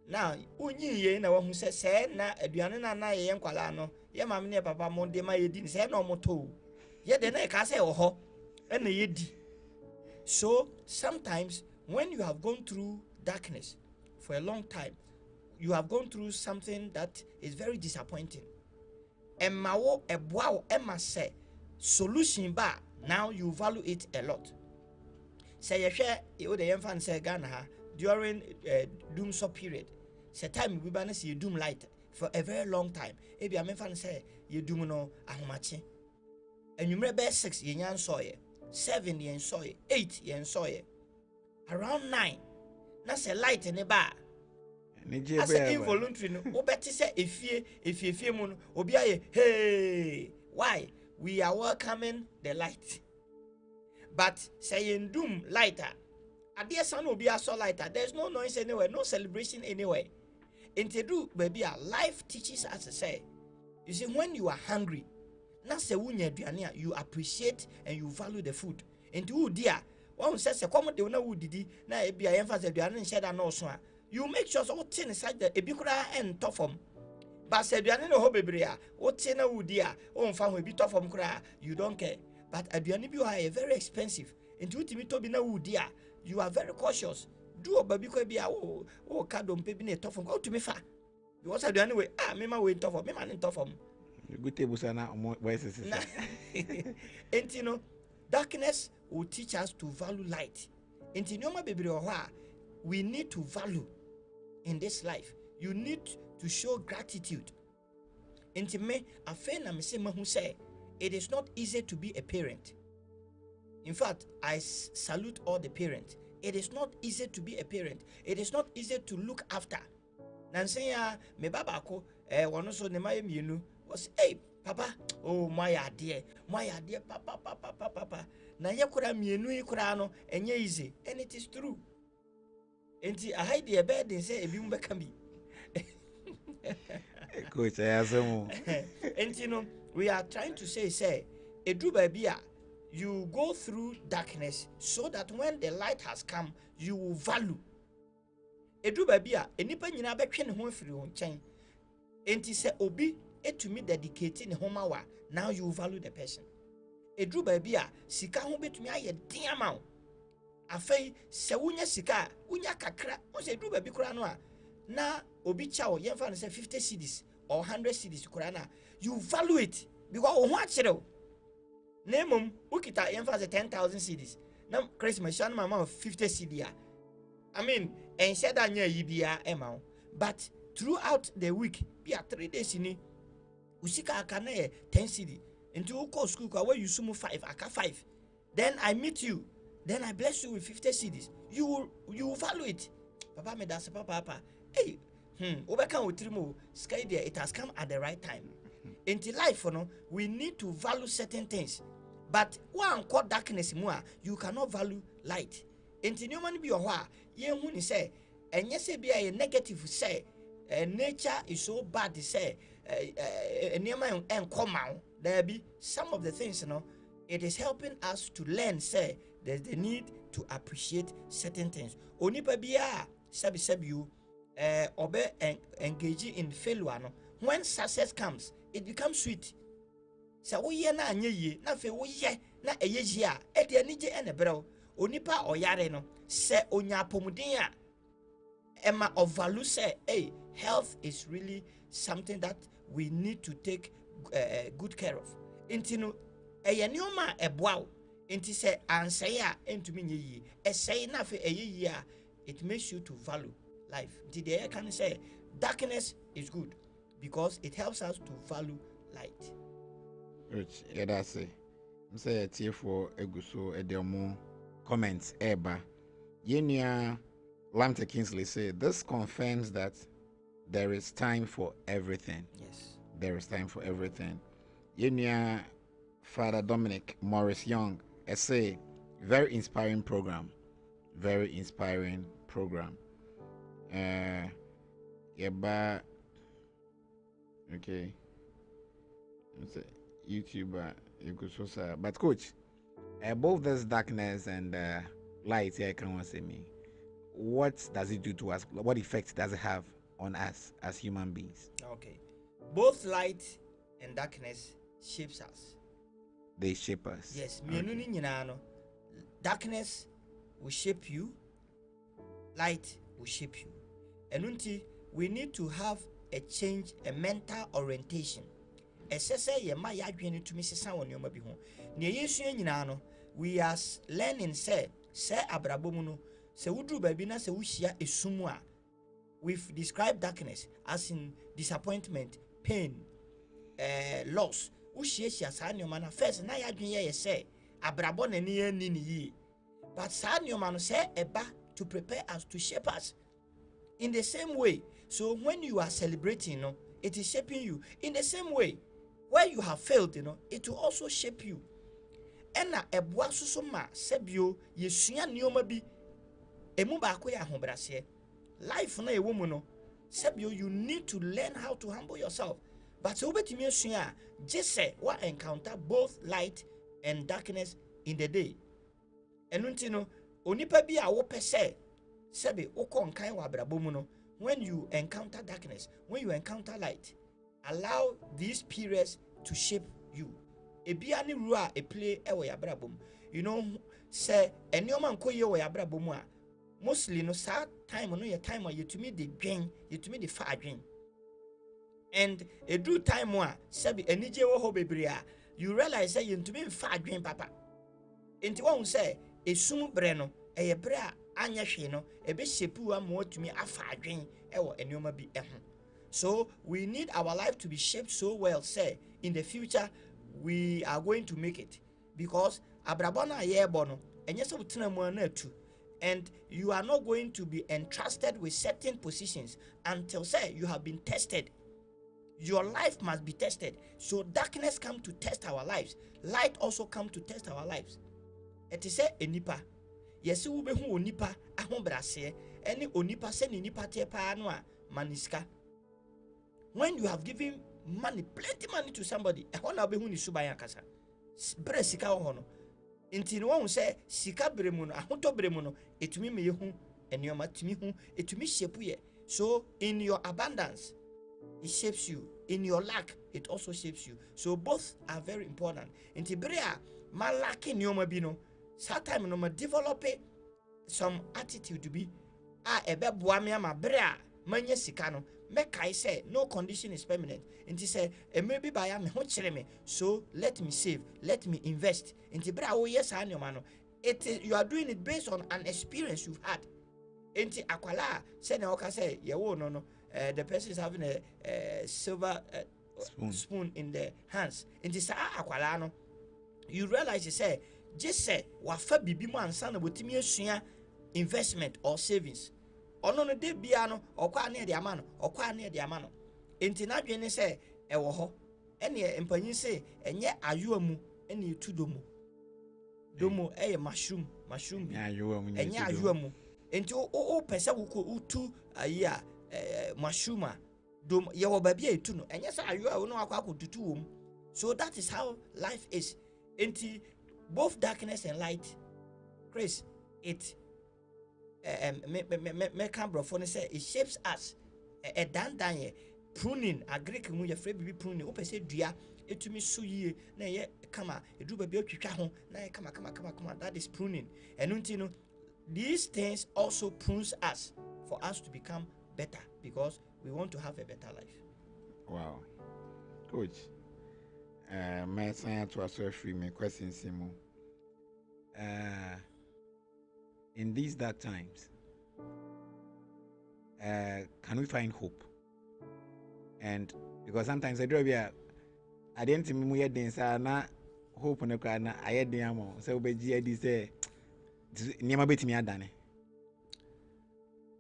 Speaker 2: Now unyi ye na wo hu say na aduane na ye akwala no ye mam ne papa mo de ma ye di say na omoto. Ye de na ka say wo ho. So sometimes when you have gone through darkness for a long time, you have gone through something that is very disappointing. Emawo ebwao ema say solution ba now you value it a lot. Say you the infant say Ghana during doomsday period. Say time we ban see doom light for a very long time. Ebi amefan say you doom no ahomache. And you remember 6 yen soye. 7 yen soy, 8 yen soy, around 9. That's a light in the bar. As an involuntary, no, better say if you moon, obiaye, hey, why? We are welcoming the light. But saying doom lighter, a dear son will be a so lighter. There's no noise anywhere, no celebration anywhere. Into do, baby, life teaches us to say, you see, when you are hungry, you appreciate and you value the food. Into dear, one says a common de would didi, na be a emphasis and shed and no swan. You make sure all tin inside the ebicura and toffum. But said you are no hobebria, what tinner would dear, own farm will be toffum cry, you don't care. But Abianibu are very expensive. And to me to be no dear, you are very cautious. Do a baby could be a cardon pebine toffum go to me far. Because I do anyway, me my way toffum, me man in toffum.
Speaker 1: Good tables are not more voices.
Speaker 2: And you know, darkness will teach us to value light. And you know, my baby, we need to value in this life. You need to show gratitude. And to me, a friend I'm saying who say it is not easy to be a parent. In fact, I salute all the parents. It is not easy to be a parent. It is not easy to look after. Nansenya me babako wano so ne maye mienu was hey papa oh my idea papa na ye kura mienu yi kura no enye easy and it is true enti a hide e bed say ebi mbeka mi
Speaker 1: coach ayasamu
Speaker 2: enti no we are trying to say edu babia you go through darkness so that when the light has come you will value edu babia enipa nyina betwe ne ho afiri ho nchen enti se obi etumi dedicate ne homa wa now you value the person edru ba bia sika ho betumi aye den ama wo afei se wunya sika wunya kakra o se edru ba bi kura no a na obi chawo yemfa no se 50 cedis or 100 cedis kura na you value it because o ho akere o nemum ukita yemfa se 10,000 cedis na Christmas shan mama 50 cedi I mean and said that you be a but throughout the week be 3 days in usika akana 10 cedi into uko school where you sumo 5 aka 5 then I meet you then I bless you with 50 cedis you value it papa me das papa hey obeka otrimo sky there, it has come at the right time. In life we need to value certain things, but one called darkness more, you cannot value light. Into no man be a wa ye who say and yes be a negative say nature is so bad to say near my and come out there be some of the things it is helping us to learn say there's the need to appreciate certain things. Onipa biya sabi you obey engage in failure when success comes it becomes sweet. So we ye na anye ye na fe wo ye na eye ji a e de ani je ene brew onipa oyare no se onya pomuden a ema of value say hey, health is really something that we need to take good care of. Inti no eye nioma eboa inti se ansay a entumi nye yi esay na fe eye yi a it makes you to value life. Inti there can say darkness is good because it helps us to value light.
Speaker 1: Rich, yeah, that's it. I'm saying here for Eguso Edelmo comments Eba. Yenya Lamte Kingsley said this confirms that there is time for everything.
Speaker 2: Yes.
Speaker 1: There is time for everything. Yenya Father Dominic Morris Young essay, very inspiring program. Very inspiring program. Yeba okay. YouTuber, but coach, both this darkness and light here can say me. What does it do to us? What effect does it have on us as human beings?
Speaker 2: Okay, both light and darkness shapes us.
Speaker 1: They shape us.
Speaker 2: Yes, okay. Darkness will shape you, light will shape you, and until we need to have a change, a mental orientation. Esese ye ma ya adwene tumi sesa won yoma bi ho ne yesua nyina no we are learning say abrabo mu no se wudru ba bi na se wuhia esum a we've described darkness as in disappointment, pain, loss. Wuhia sa nyoma na first na ya adwene ye say abrabo na ni ani ni yi, but sa nyoma no say eba to prepare us, to shape us in the same way. So when you are celebrating, it is shaping you in the same way. Where you have failed, it will also shape you. Ena ebwa suso ma sebio yesua nioma bi emu ba ko ya hobrase. Life na ewo mu no sebio you need to learn how to humble yourself. But so betimi asua just say wa encounter both light and darkness in the day. Enunti no onipa bi a wo pese sebe ukon kan wa brabo mu no, when you encounter darkness, when you encounter light, allow these periods to shape you. Ebia ni ru a play ewo ya brabom. You know, say enioma nko ye wo ya brabom a mostly no sa time no ye time a yetumi de dwen, yetumi de fa adwen. And a do time a sabi enije wo ho bebre a you realize say yentumi fa adwen papa. Enti won say esum bre no eye bre a anya hwe no ebe shepu am watumi afa adwen ewo enioma bi eho. So we need our life to be shaped so well, say in the future we are going to make it, because abrabona yebono enyese utena mu na atu, and you are not going to be entrusted with certain positions until say you have been tested. Your life must be tested. So darkness come to test our lives, light also come to test our lives. It is say enipa yesi wo be hu onipa ahobrase eni onipa se ni nipa te pa no a maniska. When you have given money, plenty money to somebody, ehon na be hu ni suban akasa bre sika ho no inti no won say sika bre mu no ahoto bre mu no etumi me hu enioma tumi hu etumi shape ye. So in your abundance it shapes you, in your lack it also shapes you. So both are very important. Inti bre a ma lack enioma bi no, sometimes no ma develop some attitude to be ebe boa me ama bre a manya sika no make I say no condition is permanent. And he said, maybe by me ho kire me, so let me save, let me invest. And the bra oh yes I know man. You are doing it based on an experience you've had. And akwala say na oka say ye wo no the person is having a silver spoon in the hands. And he say akwala no, you realize he say just say wa fa bibi mu ansa na botimi asua investment or savings. ono no de bia no okwa na de ama no okwa na de ama no enti na dwene se ewo ho ene empanyin se enye ayoa mu ene etu domo eye mushroom bi enye ayoa mu enti o pese wo utu ayi a mushroom a dom ye wo ba bia etu no enye se ayoa no akwa akotutu wo mu. So that is how life is. Enti both darkness and light, Chris, it me can brofo say it shapes us. A dan pruning, a Greek mu ye free be pruning. O pese dua etumi so yie na ye kama edu ba bia twitwa ho na ye kama. That is pruning. And unti no, these things also prunes us for us to become better because we want to have a better life.
Speaker 1: Wow, coach. My son to us free me questions in these dark times, can we find hope? And because sometimes I do I didn't mean we na hope on the car na I had the ammo so be GID say never bet me done.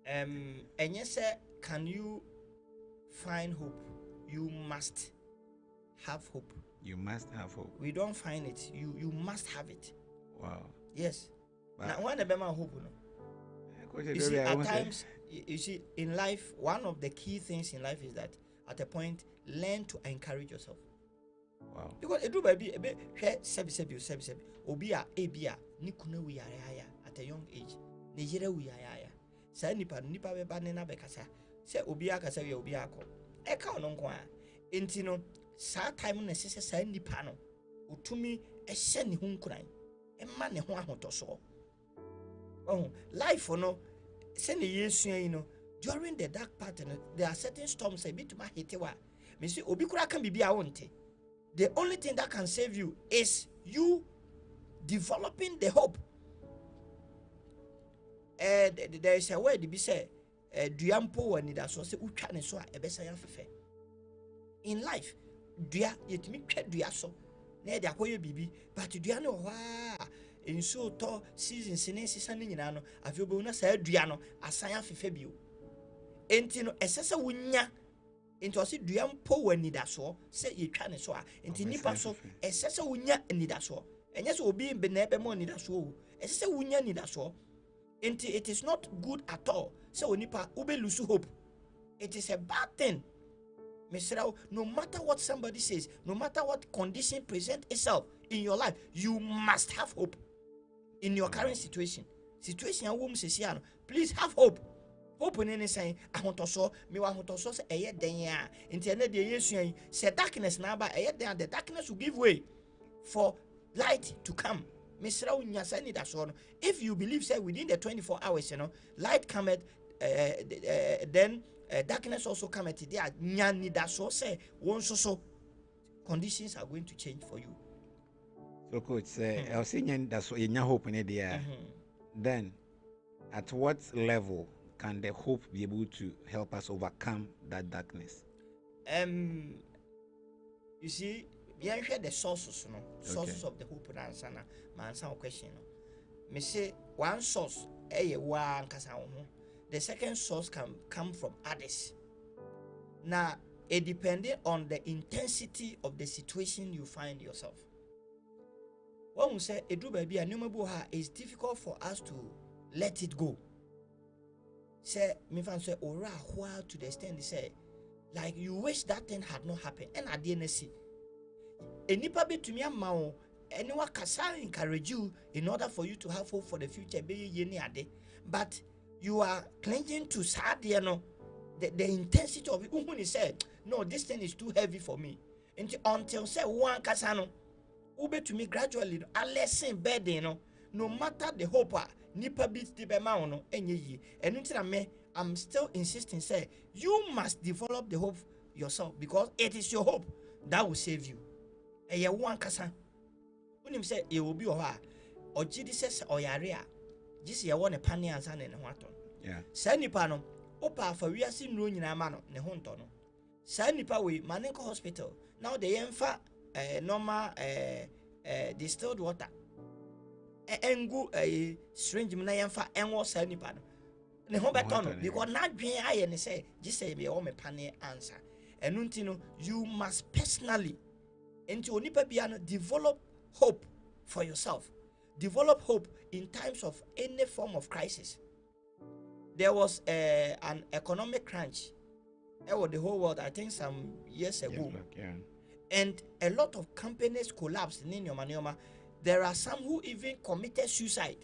Speaker 2: And yes, sir, can you find hope? You must have hope.
Speaker 1: You must have hope.
Speaker 2: We don't find it. You must have it.
Speaker 1: Wow.
Speaker 2: Yes. Now, when the Bema hope, you see, at times, you see, in life, one of the key things in life is that at a point, learn to encourage yourself.
Speaker 1: Wow.
Speaker 2: Because it do baby, sebi, obia, ebia, nikuna we are at a young age. Nigeria we are. Say nipa be banana bekasa. Say obia kasa we obia ko. Eka ononkwa. Intino. Sa time na sese sa nipa no otumi ehye ne ho nkuran ema ne ho ahotoso life no se ne yesu yi no during the dark part no there are certain storms a bit ma hit wa me say obi kura kan bibia wonte. The only thing that can save you is you developing the hope. There is a word be say duampo wani da so se utwa ne so a ebesa ya fefe in life. Dua yetimi twa dua so na de akoye bibi but dua no ho a enso to season sene sisa ne nyina no afi obo na sa dua no asan afefe bio enti no esese wunya enti o se dua mpo wani da so se yetwa ne so a enti nipa so esese wunya ni da so enye se obi be na ebe mo ni da so esese wunya ni da so enti it is not good at all se onipa ube lose hope. It is a bad thing. No matter what somebody says, no matter what condition present itself in your life, you must have hope in your current situation. Please have hope. Hope in any saying, I want to so me want to so say a den internet the say darkness now by a the darkness will give way for light to come. If you believe say within the 24 hours, light cometh, then darkness also come at there. Nyani that so say one so conditions are going to change for you.
Speaker 1: So coach say I was saying that so in your hope in there. Then at what level can the hope be able to help us overcome that darkness?
Speaker 2: You see, we share the sources, sources of the hope and answer my answer question. Me say one source, one kasa. The second source can come from others. Now, it depends on the intensity of the situation you find yourself. When we say it's difficult for us to let it go. Say, me fan say, ora while to the extent they say, like you wish that thing had not happened, and I didn't see. Enipa be to me amao, anyone can encourage you in order for you to have hope for the future. But you are clinging to sad, the intensity of it. When he said, no, this thing is too heavy for me. Until say one kasano, ube to me gradually, a lesson burden, no matter the hope, nipa beats the bema enye. And until I'm still insisting, say, you must develop the hope yourself because it is your hope that will save you. And you one kasa. When him say, it will be or Jesus or Yarea. This year one a panny and son and water.
Speaker 1: Yeah.
Speaker 2: Sani pano, opa for we are seeing ruin in a mano, ne hontono. Sani pa we, Manenko Hospital. Now the enfa normal distilled water. Engu a strange mnayanfa and was sani pano. ne ho beto no because na dwen aye ne say just say me o me pane answer enu nti no you must personally into onipa bia no develop hope for yourself. Develop hope in times of any form of crisis. There was an economic crunch over the whole world, I think some years ago. And a lot of companies collapsed. There are some who even committed suicide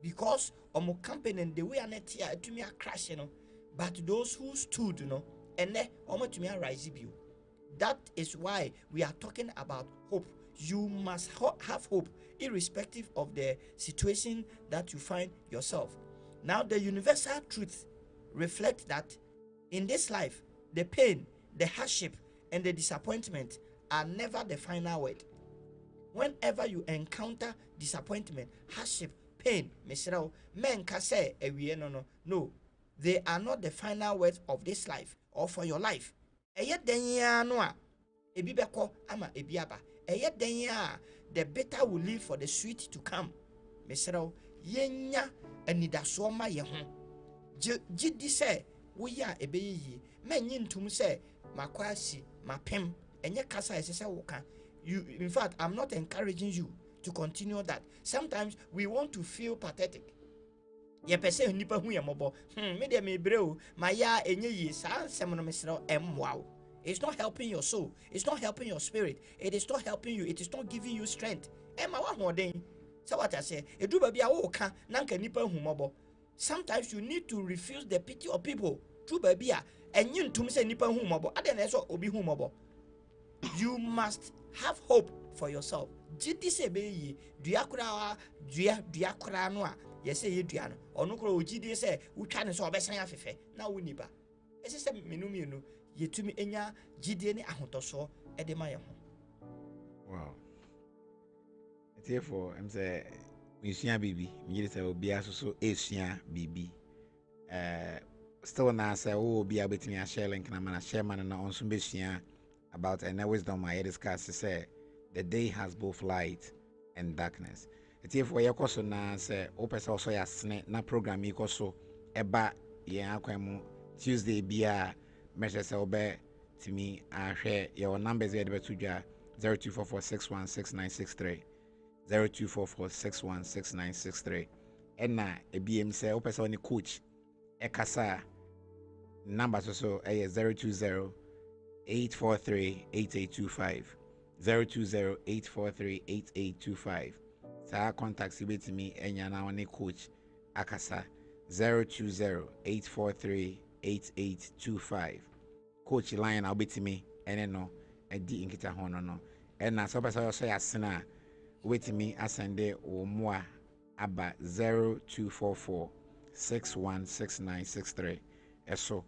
Speaker 2: because of a company and the way to me crash, but those who stood, and then to me rise you. That is why we are talking about hope. You must have hope irrespective of the situation that you find yourself. Now, the universal truth reflects that in this life, the pain, the hardship, and the disappointment are never the final word. Whenever you encounter disappointment, hardship, pain, men can say, no, they are not the final words of this life or for your life. Ama ebiaba. The better will live for the sweet to come. Mesrao, yenya anidaso ma ye ho. Gidi se wo ya ebeyi. Menyin tum se makwasi mapem. Enye kasa esese woka. You, in fact, I'm not encouraging you to continue that. Sometimes we want to feel pathetic. Ye pese nipa hu ye mobo. Me de me breo, ma ya enye yi sa nsem no mesrao emwa. It's not helping your soul. It's not helping your spirit. It is not helping you. It is not giving you strength. So what I say, sometimes you need to refuse the pity of people. You must have hope for yourself. Yetumi enya gidie ne ahotoso ede ma ye ho.
Speaker 1: Wow. Therefore, I'm say musua bibi, me say obi asoso esua bibi. Still na say obi abetimi a share link na man share man na onso besua about and wisdom I discuss say the day has both light and darkness. Therefore, yakoso na say o pese also ya sne na program ikoso eba ye akwemu Tuesday bia measure say obe to me share your numbers here to 0244616963 0244616963 and na ebiem say ope say on coach ekasa number so 020-843-8825 020-843-8825 sa contact you with me enya na on coach akasa 020-843-8825 coach line I'll be to me and no edi inkita hono no and na so person so yasena wait me asende o moa aba 0244616963 eso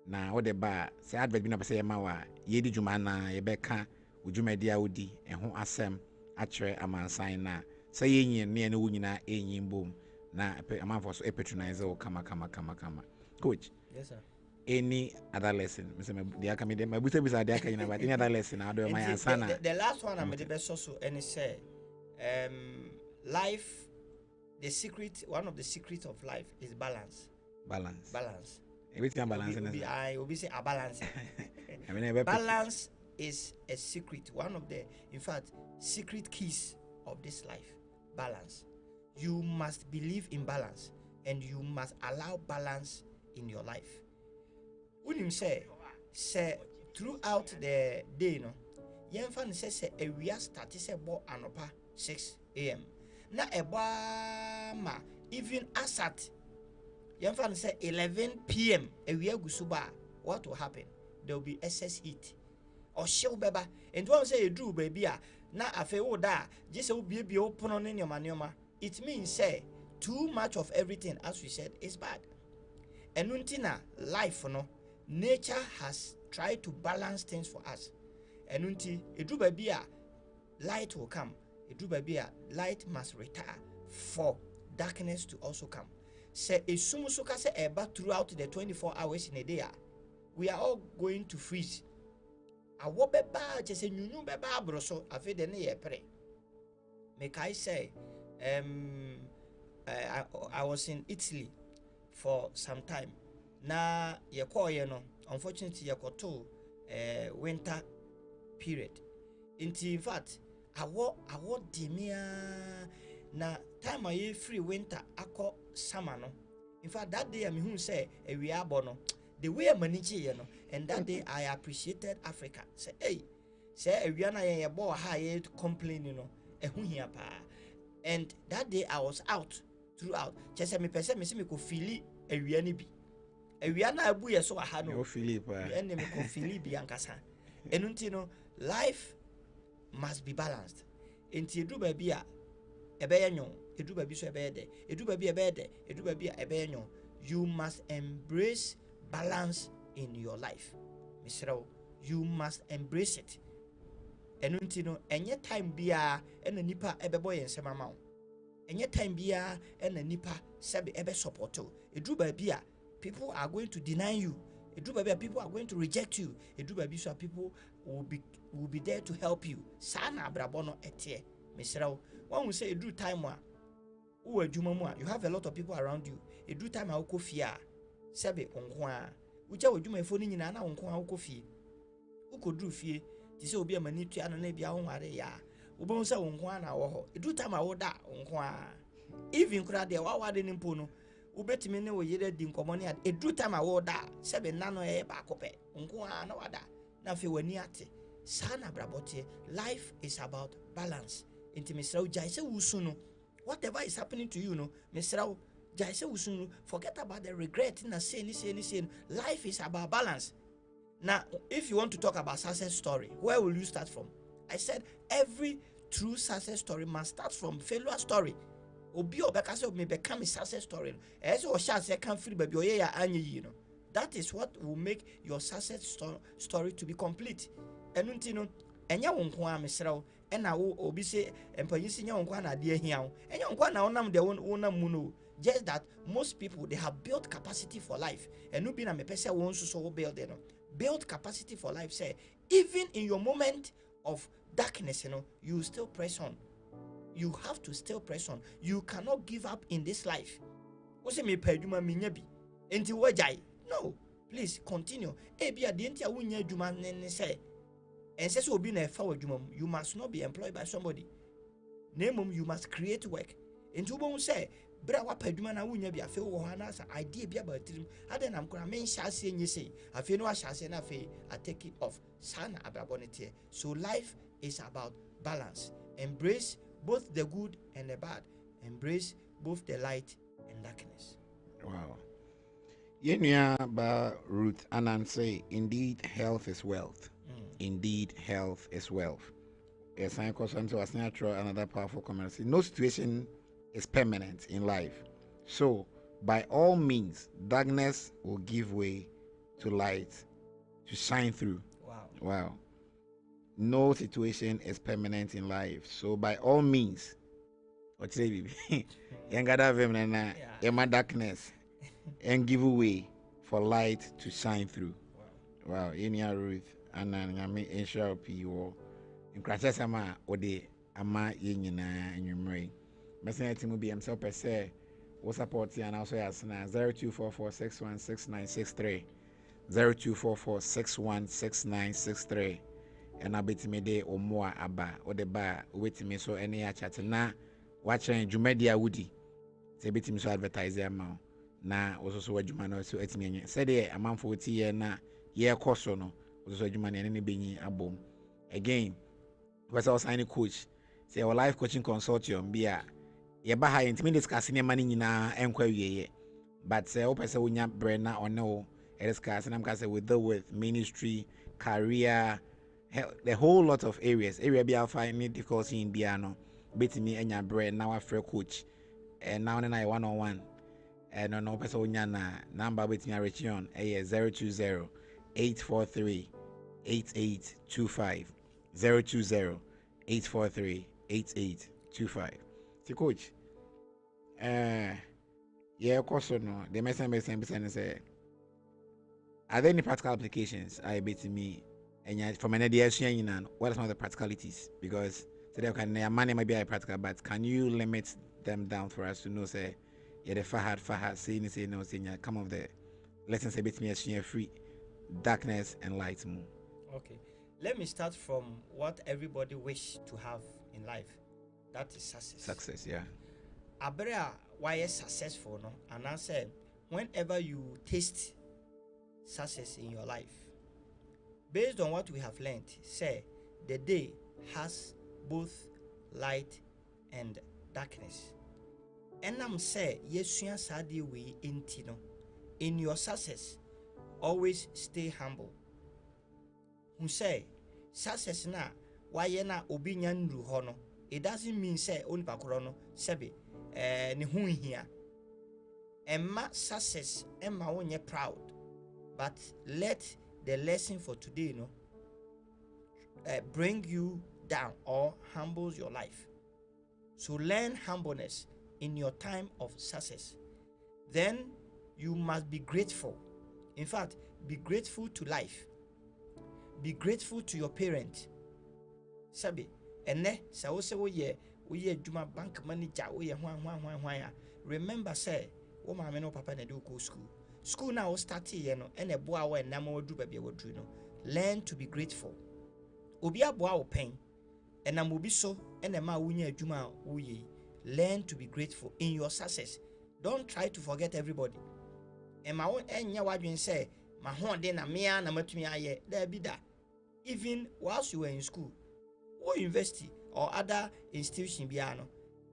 Speaker 1: na ode ba say advert bi na pese yema wa yedi dwuma na ye beka udwuma dia odi eho asem akere amansan na say yenyi ne ne wunyina enyin bom na amanfo so patronize o kama coach.
Speaker 2: Yes sir.
Speaker 1: Any other lesson? But any other lesson?
Speaker 2: The last one I'm the best also and it say life, the secret, one of the secrets of life is balance. Everything balance. I will be say a balance. Balance is a secret, one of the, in fact, secret keys of this life. Balance. You must believe in balance and you must allow balance in your life. When you say throughout the day, no, yemfa ne say a we are starting say bo anopa 6 a.m. Na eba ma even asat yemfa ne say 11 p.m. a we gusuba, what will happen? There will be excess heat or chill beba. And one say you do baby na afe wo da just say obi open on nyoma. It means say too much of everything, as we said, is bad. And untina life no. Nature has tried to balance things for us. And until light will come, light must retire for darkness to also come. Say esumusuka se eba throughout the 24 hours in a day, we are all going to freeze. Awo beba just nyunyu beba broso afi de ne ye pre. Make I say I was in Italy for some time. Na ye call ye no, unfortunately ye to winter period. In fact, awo demia na time aye free winter ako summer no. In fact, that day I mean who say we are bono. The way I manage you know, and that day I appreciated Africa. Say, hey, say we are na ye bo high complain, you know, here pa. And that day I was out throughout. Just me person me see me ko feel a wiani bi. A wiana abu ye so aha no.
Speaker 1: Philip.
Speaker 2: And me ko feel bi ankasa. Enunti no life must be balanced. Enti edu ba bi a ebeye nyon, edu ba bi so ebeye de, edu ba bi ebeye de, edu ba bi a ebeye nyon. You must embrace balance in your life. Misrao, you must embrace it. Enunti no enye time bia ena nipa ebebo ye nsema ma wo. Enye time bia ena nipa sebe ebe support you. Edu ba bi a people are going to deny you. Edu ba bi a people are going to reject you. Edu ba bi so people will be there to help you. Sana abrabono etie. Misrao, when we say edu time wa uwe adwuma mu a, you have a lot of people around you. Edu time a woko fie a sebe onko a ucha adwuma efo ni nyina na onko a woko fie. Ukodru fie ti se obi amani tua no na bia ho ware ya. Ubon se onko a na wo ho. Edu time a woda onko a. Even kura de wa wade ni mpo no ubetimi ne wo yere di nkomo ne edu time a woda sebe nano e ba kope. Onko a na wada. Na fe wani ate. Sana brabote. Life is about balance. Inti misrao jaise usunu. Whatever is happening to you, no, misrao jaise usunu. Forget about the regret. Na say. Life is about balance. Now, if you want to talk about success story, where will you start from? I said every true success story must start from failure story. Obi obeka say me become a success story. As o sha say can free baby oye ya anyi you know. That is what will make your success story to be complete. Enunti no enya wo nko a mesrɛw ɛna wo obi se empanyisi nya wo nko na de ahia wo enya nko na wonam de wonam mu no. Just that most people they have built capacity for life. Enu bi na me pese wo nso so wo build no. Build capacity for life say even in your moment of darkness, you know, you still press on. You have to still press on. You cannot give up in this life. Wo se me paduma minya bi. Enti wo jai. No, please continue. Ebi ade enti a wonya adwuma ne say and says will be in a forward you must not be employed by somebody. Name you must create work. And to won't say, Brawa Peduma na wunya be a feel Johanna's idea be about him. I then I'm gonna main shall say you say, I feel no I shall say nothing, I take it off. Sana abrabonite. So life is about balance. Embrace both the good and the bad. Embrace both the light and darkness.
Speaker 1: Wow. Yenya ba Ruth Anan say, indeed health is wealth. Indeed, health is wealth. A sign concern to us natural, another powerful comment. No situation is permanent in life. So, by all means, darkness will give way to light to shine through. Wow. No situation is permanent in life. So, by all means, what's it? Yanga darkness and give way for light to shine through. Wow. Yenya Ruth. Ana nyame ensure pi wo nkrase sama ode ama ye nyina enwumre mesen atimu bi amsel pese wo support ya na also yasna 0244616963 0244616963 ena betime de omoa aba ode ba wetime so ene ya chat na wa chan dwumadi a wudi se betime so advertise ama na wo so wadwuma na so atime nye se de amanfo ti ye na ye koso no so adwuma ne benyi abom again because I was signing coach say our life coaching consortium bia ye ba high intimate discuss ne mani nyina enkwa wieye but say o pese wonya brena ono discuss and I'm gonna say with ministry career the whole lot of area bia find difficulty in bia no betimi enya brand now afre coach and now na 1-on-1 and no pese wonya na number betimi reach on 020 843 8825 020 843 8825. See coach. Yeah, of course no. The message say are there any practical applications I bet me and from an idea what are some of the practicalities? Because today can money might be practical, but can you limit them down for us to know say Yeah, the Fahad, say no, saying come of the lessons a bit me as free, darkness and light moon.
Speaker 2: Okay. Let me start from what everybody wish to have in life. That is success.
Speaker 1: Success, yeah.
Speaker 2: Abrea, why is successful, no? And I said, whenever you taste success in your life, based on what we have learned, say the day has both light and darkness. And I'm say yesuya sadi we intino. In your success, always stay humble. Who say success na why na obi nyanru hono. It doesn't mean say only pakorono sebe ni hu here. Emma success emma wonye proud. But let the lesson for today bring you down or humbles your life. So learn humbleness in your time of success. Then you must be grateful. In fact, be grateful to life. Be grateful to your parent. Sabi, ene sa wo se wo ye adwuma bank manager wo ye hwan. Remember say wo ma me no papa na do go school. School now start here no ene boa wo na ma wadu ba bia wadu no. Learn to be grateful. Obi aboa wo pen. Enam obi so ene ma wo nya adwuma wo ye. Learn to be grateful in your success. Don't try to forget everybody. And my own enya wadwen say my honde na mea na matumi aye there be that. Even whilst you were in school or university or other institution biano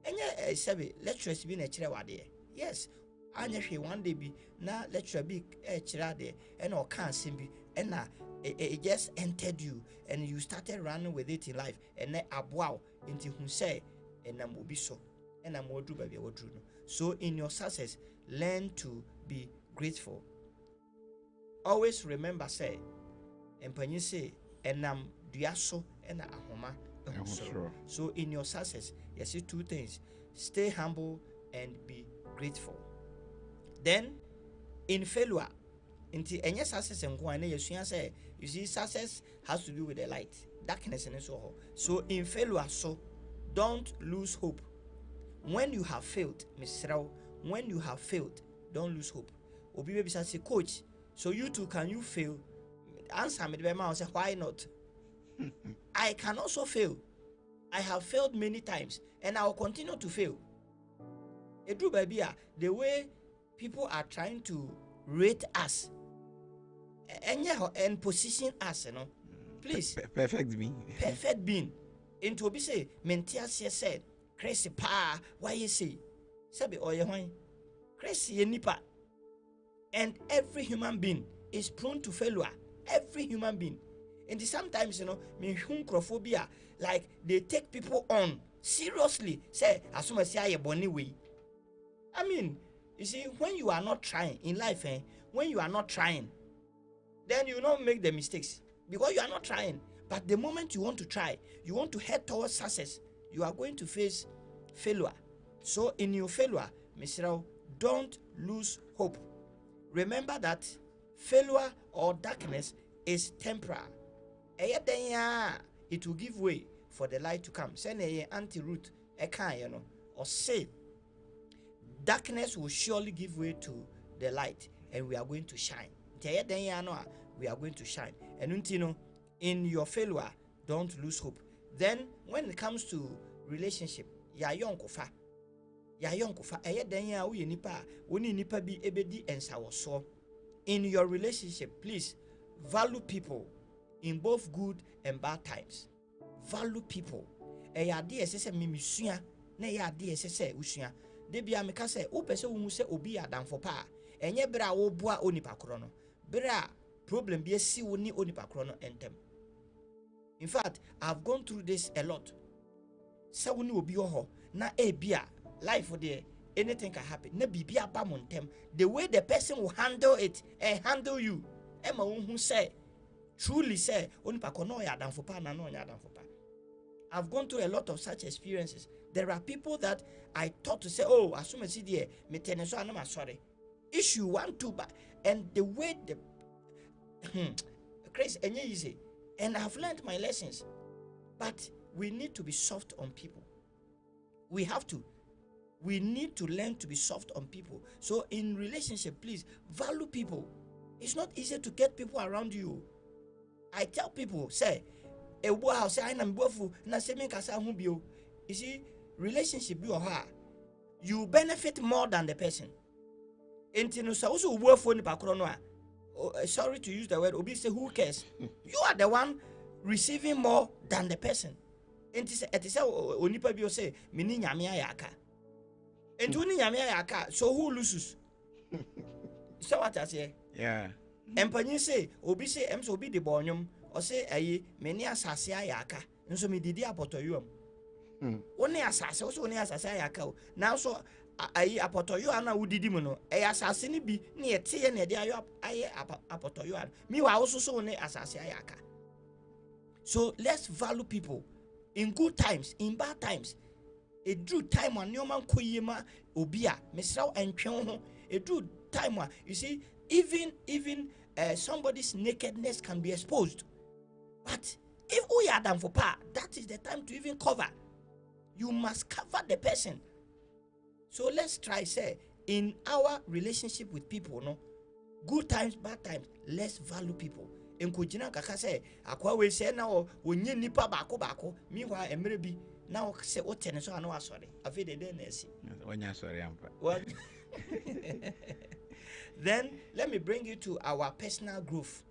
Speaker 2: enya sebe lecturers bi na kire wade. Yes, anya hwe one day bi na lecturer bi kire ade and or can sim bi and na it just entered you and you started running with it in life and then aboa into who say enam obi so enam wodu ba bia wodu no. So in your success, learn to be grateful. Always remember say empanyi say enam duaso ena ahoma ehusoro. So in your success, you see two things: stay humble and be grateful. Then in failure, into any success and go say you see success has to do with the light, darkness and so on. So in failure, so don't lose hope. When you have failed, Mr. When you have failed, don't lose hope. Obi baby say, coach, so you too can you fail? Answer me the man say, why not? I can also fail. I have failed many times and I will continue to fail. Edu baby, the way people are trying to rate us and position us, you know, please.
Speaker 1: Perfect being.
Speaker 2: Perfect being. Into Obi say, Mentias said, crazy pa, why you say? Sabi oye hwan. Crazy ye nipa. And every human being is prone to failure. Every human being. And sometimes, you know, me hunchrophobia, like they take people on seriously. Say, assume say boni way. I mean, you see, when you are not trying in life, when you are not trying, then you don't make the mistakes because you are not trying. But the moment you want to try, you want to head towards success, you are going to face failure. So in your failure, Mr. Don't lose hope. Remember that failure or darkness is temporal. It will give way for the light to come. Send a anti-root, or say darkness will surely give way to the light and we are going to shine. We are going to shine. And in your failure, don't lose hope. Then when it comes to relationship, ya yonkofa nipa bi ebedi ensawoso. In your relationship, please value people in both good and bad times. Value people. Eya de esese mimisua na ya de esese usua. De bia meka se wo pese wo hu se obi adamfo pa enye bra wo boa onipa kro no. Bra problem bi esi wo ni onipa kro no entem. In fact, I've gone through this a lot. Se wo ni obi ho na ebia life there, anything can happen. Na bibia ba montem. The way the person will handle it and handle you. Emma who say truly say onipa kro no ya adamfo pa na no ya adamfo pa. I've gone through a lot of such experiences. There are people that I thought to say, oh, as soon as you there, me tell so I'm sorry. Issue 1, 2, but and the way the crazy and easy. And I've learned my lessons. But we need to be soft on people. We have to. We need to learn to be soft on people. So in relationship, please value people. It's not easy to get people around you. I tell people, say, a wow, say I'm bofu, na say me kasa hu bio. You see, relationship you are, you benefit more than the person. Entino sa also bofu ni pakro no a. Sorry to use the word, obi say who cares? You are the one receiving more than the person. Enti say onipa bi o say me ni nyame ayaka. Enti uni nyame ayaka, so who loses? So what I say?
Speaker 1: Yeah.
Speaker 2: Empanyin say obi say em so obi de bonyum o say ayi me ni asase ayaka nso me didi apotoyom. Woni asase o so woni asase ayaka o. Now so ayi apotoyo ana wudidi mu no e asase ni bi na ye te ye na de ayo ayi apotoyo an. Me wa also so woni asase ayaka. So let's value people in good times, in bad times. A true time when no man koyema obia mesraw entwen ho. A true time when you see even somebody's nakedness can be exposed. But if we are done for power, that is the time to even cover. You must cover the person. So let's try say in our relationship with people, no, good times, bad times, let's value people. Enkojina kaka say akwa we say na onye nipa bako meanwhile emre bi na say o tene so ana asore afi de na esi
Speaker 1: Onya sorry ampa.
Speaker 2: What? Then let me bring you to our personal growth.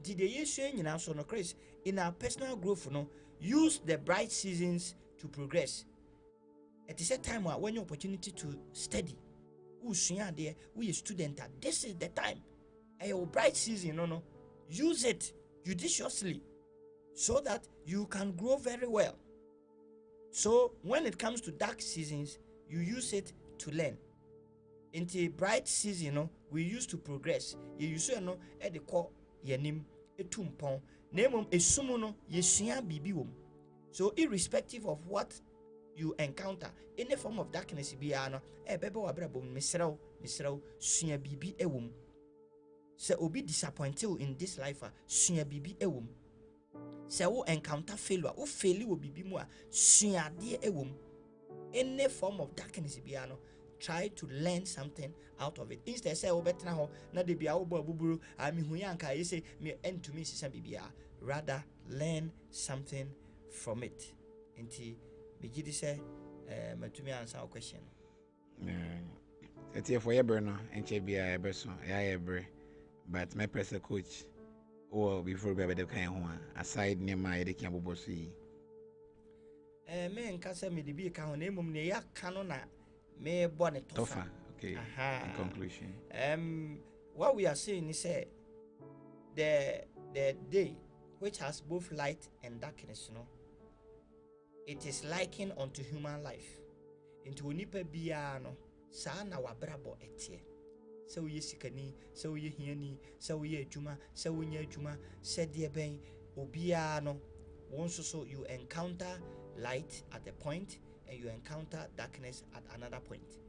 Speaker 2: Did the issue in so no Chris in our personal growth no use the bright seasons to progress. It is a time when your opportunity to study. Usua there, we a student. This is the time. A bright season, no. Use it judiciously so that you can grow very well. So when it comes to dark seasons, you use it to learn. In the bright season, we used to progress. You use no at the call yenim etumpon. Name esumuno yesua bibiwom. So irrespective of what you encounter, any form of darkness biano, bebe wa brabo misrao sua bibi ewum. Se obi disappointed in this life, sua bibi ewum. Se wo encounter failure, wo faili wo bibi mu a sua de ewum. Any form of darkness biano, try to learn something out of it. Instead say obetna ho na de bia wo buburu ami hu yanka you say me end to me sisa bibia. Rather learn something from it. Enti begidi say matumi answer our question.
Speaker 1: It's here for your no enche bia ebeso ya ebre but my person coach before we be kind ho aside nema ye de kan boboso yi
Speaker 2: me nka say me de bi ka ho na emum ne ya ka no na me bo ne tofa.
Speaker 1: Okay. In conclusion,
Speaker 2: what we are saying is the day which has both light and darkness, it is likened unto human life. Into onipa biya no saa na wabrabo etie. Se wo yesikani, se wo yehiani, se wo ye adwuma, se wo nya adwuma, se de ben obiya no once so you encounter light at a point and you encounter darkness at another point.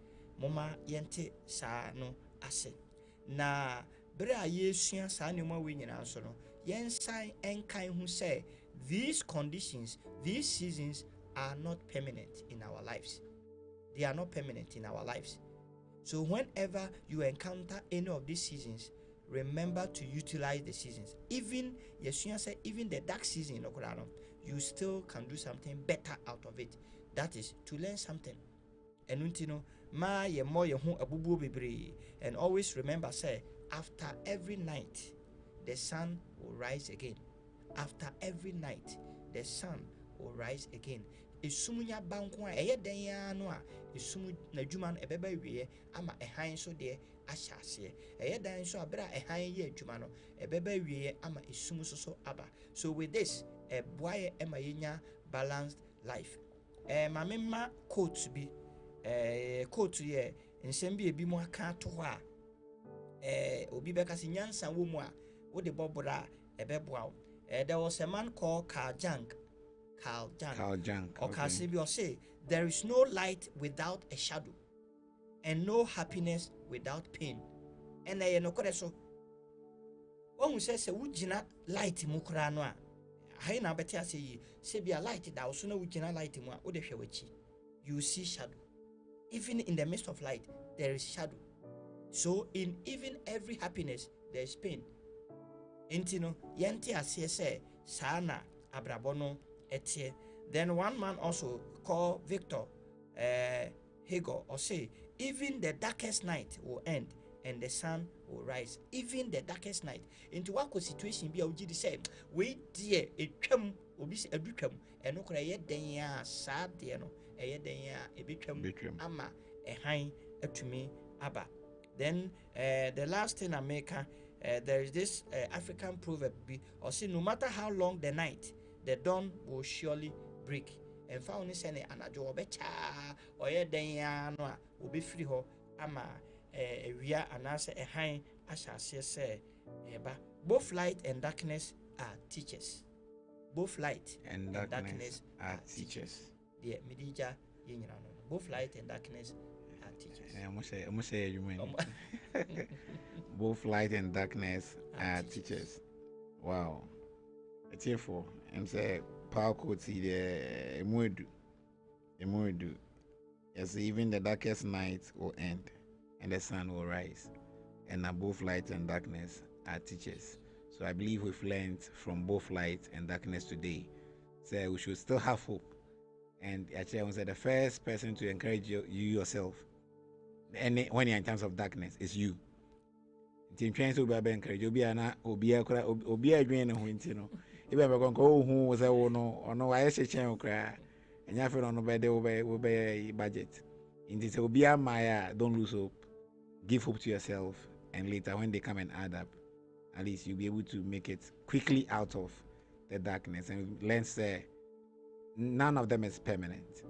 Speaker 2: Mama yente sa no ase. Na bere a yesua sa nyoma we nyina so no yensan enkan hu say these conditions, these seasons are not permanent in our lives. They are not permanent in our lives. So whenever you encounter any of these seasons, remember to utilize the seasons. Even yesua say even the dark season no you still can do something better out of it. That is to learn something. And ma ye mo ye hu abubu bebre. And always remember say after every night the sun will rise again. After every night the sun will rise again. Esumunya banko a eye den ya no a esumu nadwuma no ebeba wiye ama ehan so de ahyase. Eye dan so abra ehan ye adwuma no ebeba wiye ama esumu so aba. So with this boy ema yenya balanced life. Mamema quote bi quote ye nsem bi ebi mu aka to ho a obi beka se nyansa wo mu a wo de bobora ebeboa. There was a man called Carl Jung. Or say there is no light without a shadow and no happiness without pain. And I no so one who says wujina light mu kra no a hai na beti say be a light that also no wujina light mu a wo de hwewachi you see shadow. Even in the midst of light, there is shadow. So in even every happiness, there is pain. Intino, yenti asiese sana abrabono etie. Then one man also called Victor Hegel or say, even the darkest night will end and the sun will rise. Even the darkest night. Into what situation be a uji say, wait dear, it come obis a bicam and no cry denya sad dear no a denya a bicam ama a high to me abba. Then the last thing I make there is this African proverb or say no matter how long the night, the dawn will surely break. And found this any anajo obecha or ye den ya no a obi firi ho ama ewia anase a high asase say eba. Both light and darkness are teachers. Both light
Speaker 1: and darkness are teachers.
Speaker 2: Yeah, midija yinyina no. Both light and darkness are teachers.
Speaker 1: I must say you mean. Both light and darkness are teachers. Wow. It's here for and say power code see the Emuedu. Yes, even the darkest night will end and the sun will rise. And both light and darkness are teachers. So I believe we've learned from both light and darkness today. So we should still have hope. And actually, I was the first person to encourage you yourself. And when you're in times of darkness, it's you. Team trains will be encouraged. You'll be a drain of winter. If ever going to go who was a no or no, I say chain cry. And you have on the be budget. In this will be a Maya, don't lose hope. Give hope to yourself, and later when they come and add up, at least you'll be able to make it quickly out of the darkness. And learn say none of them is permanent.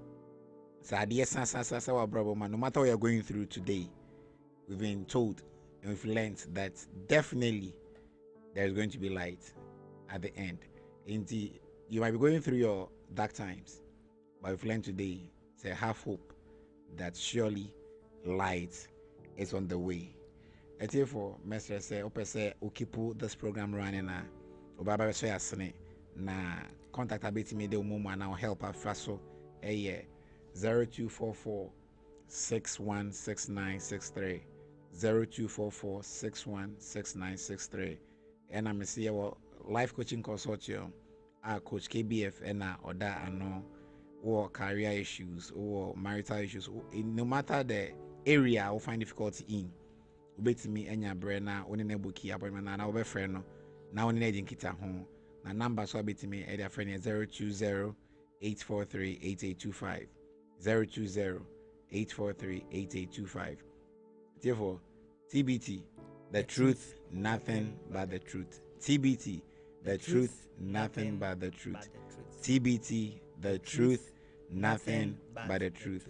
Speaker 1: So no matter what you're going through today, we've been told and we've learned that definitely there's going to be light at the end. Indeed, you might be going through your dark times, but we've learned today, say have hope that surely light is on the way. And therefore, Mr. say, Ope say, keep this program running na Obaba say asene na contact abeti me de umumu na help afaso 0244 616963 0244 616963 and I'm see our life coaching consortium coach KBF and oda ano or career issues or marital issues no matter the area I find difficulty in ubetimi enya brena oni na boki appointment na obe friend no na oni na dinkita ho na number so betimi e dia friend 020 843 8825 020 843 8825. Therefore, TBT, the truth, nothing but the truth. TBT, the truth, nothing but the truth. TBT, the truth, nothing but the truth.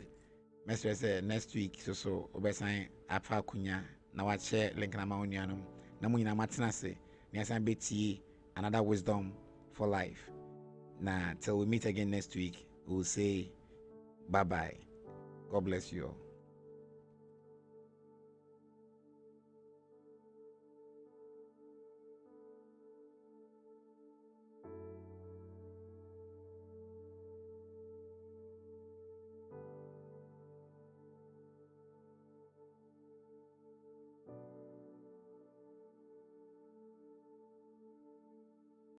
Speaker 1: Mr. say next week so obesan afa kunya na wa share link na ma onuanum na mu nyina matena se na yasan betie another wisdom for life. Now till we meet again next week, we'll say bye bye. God bless you all.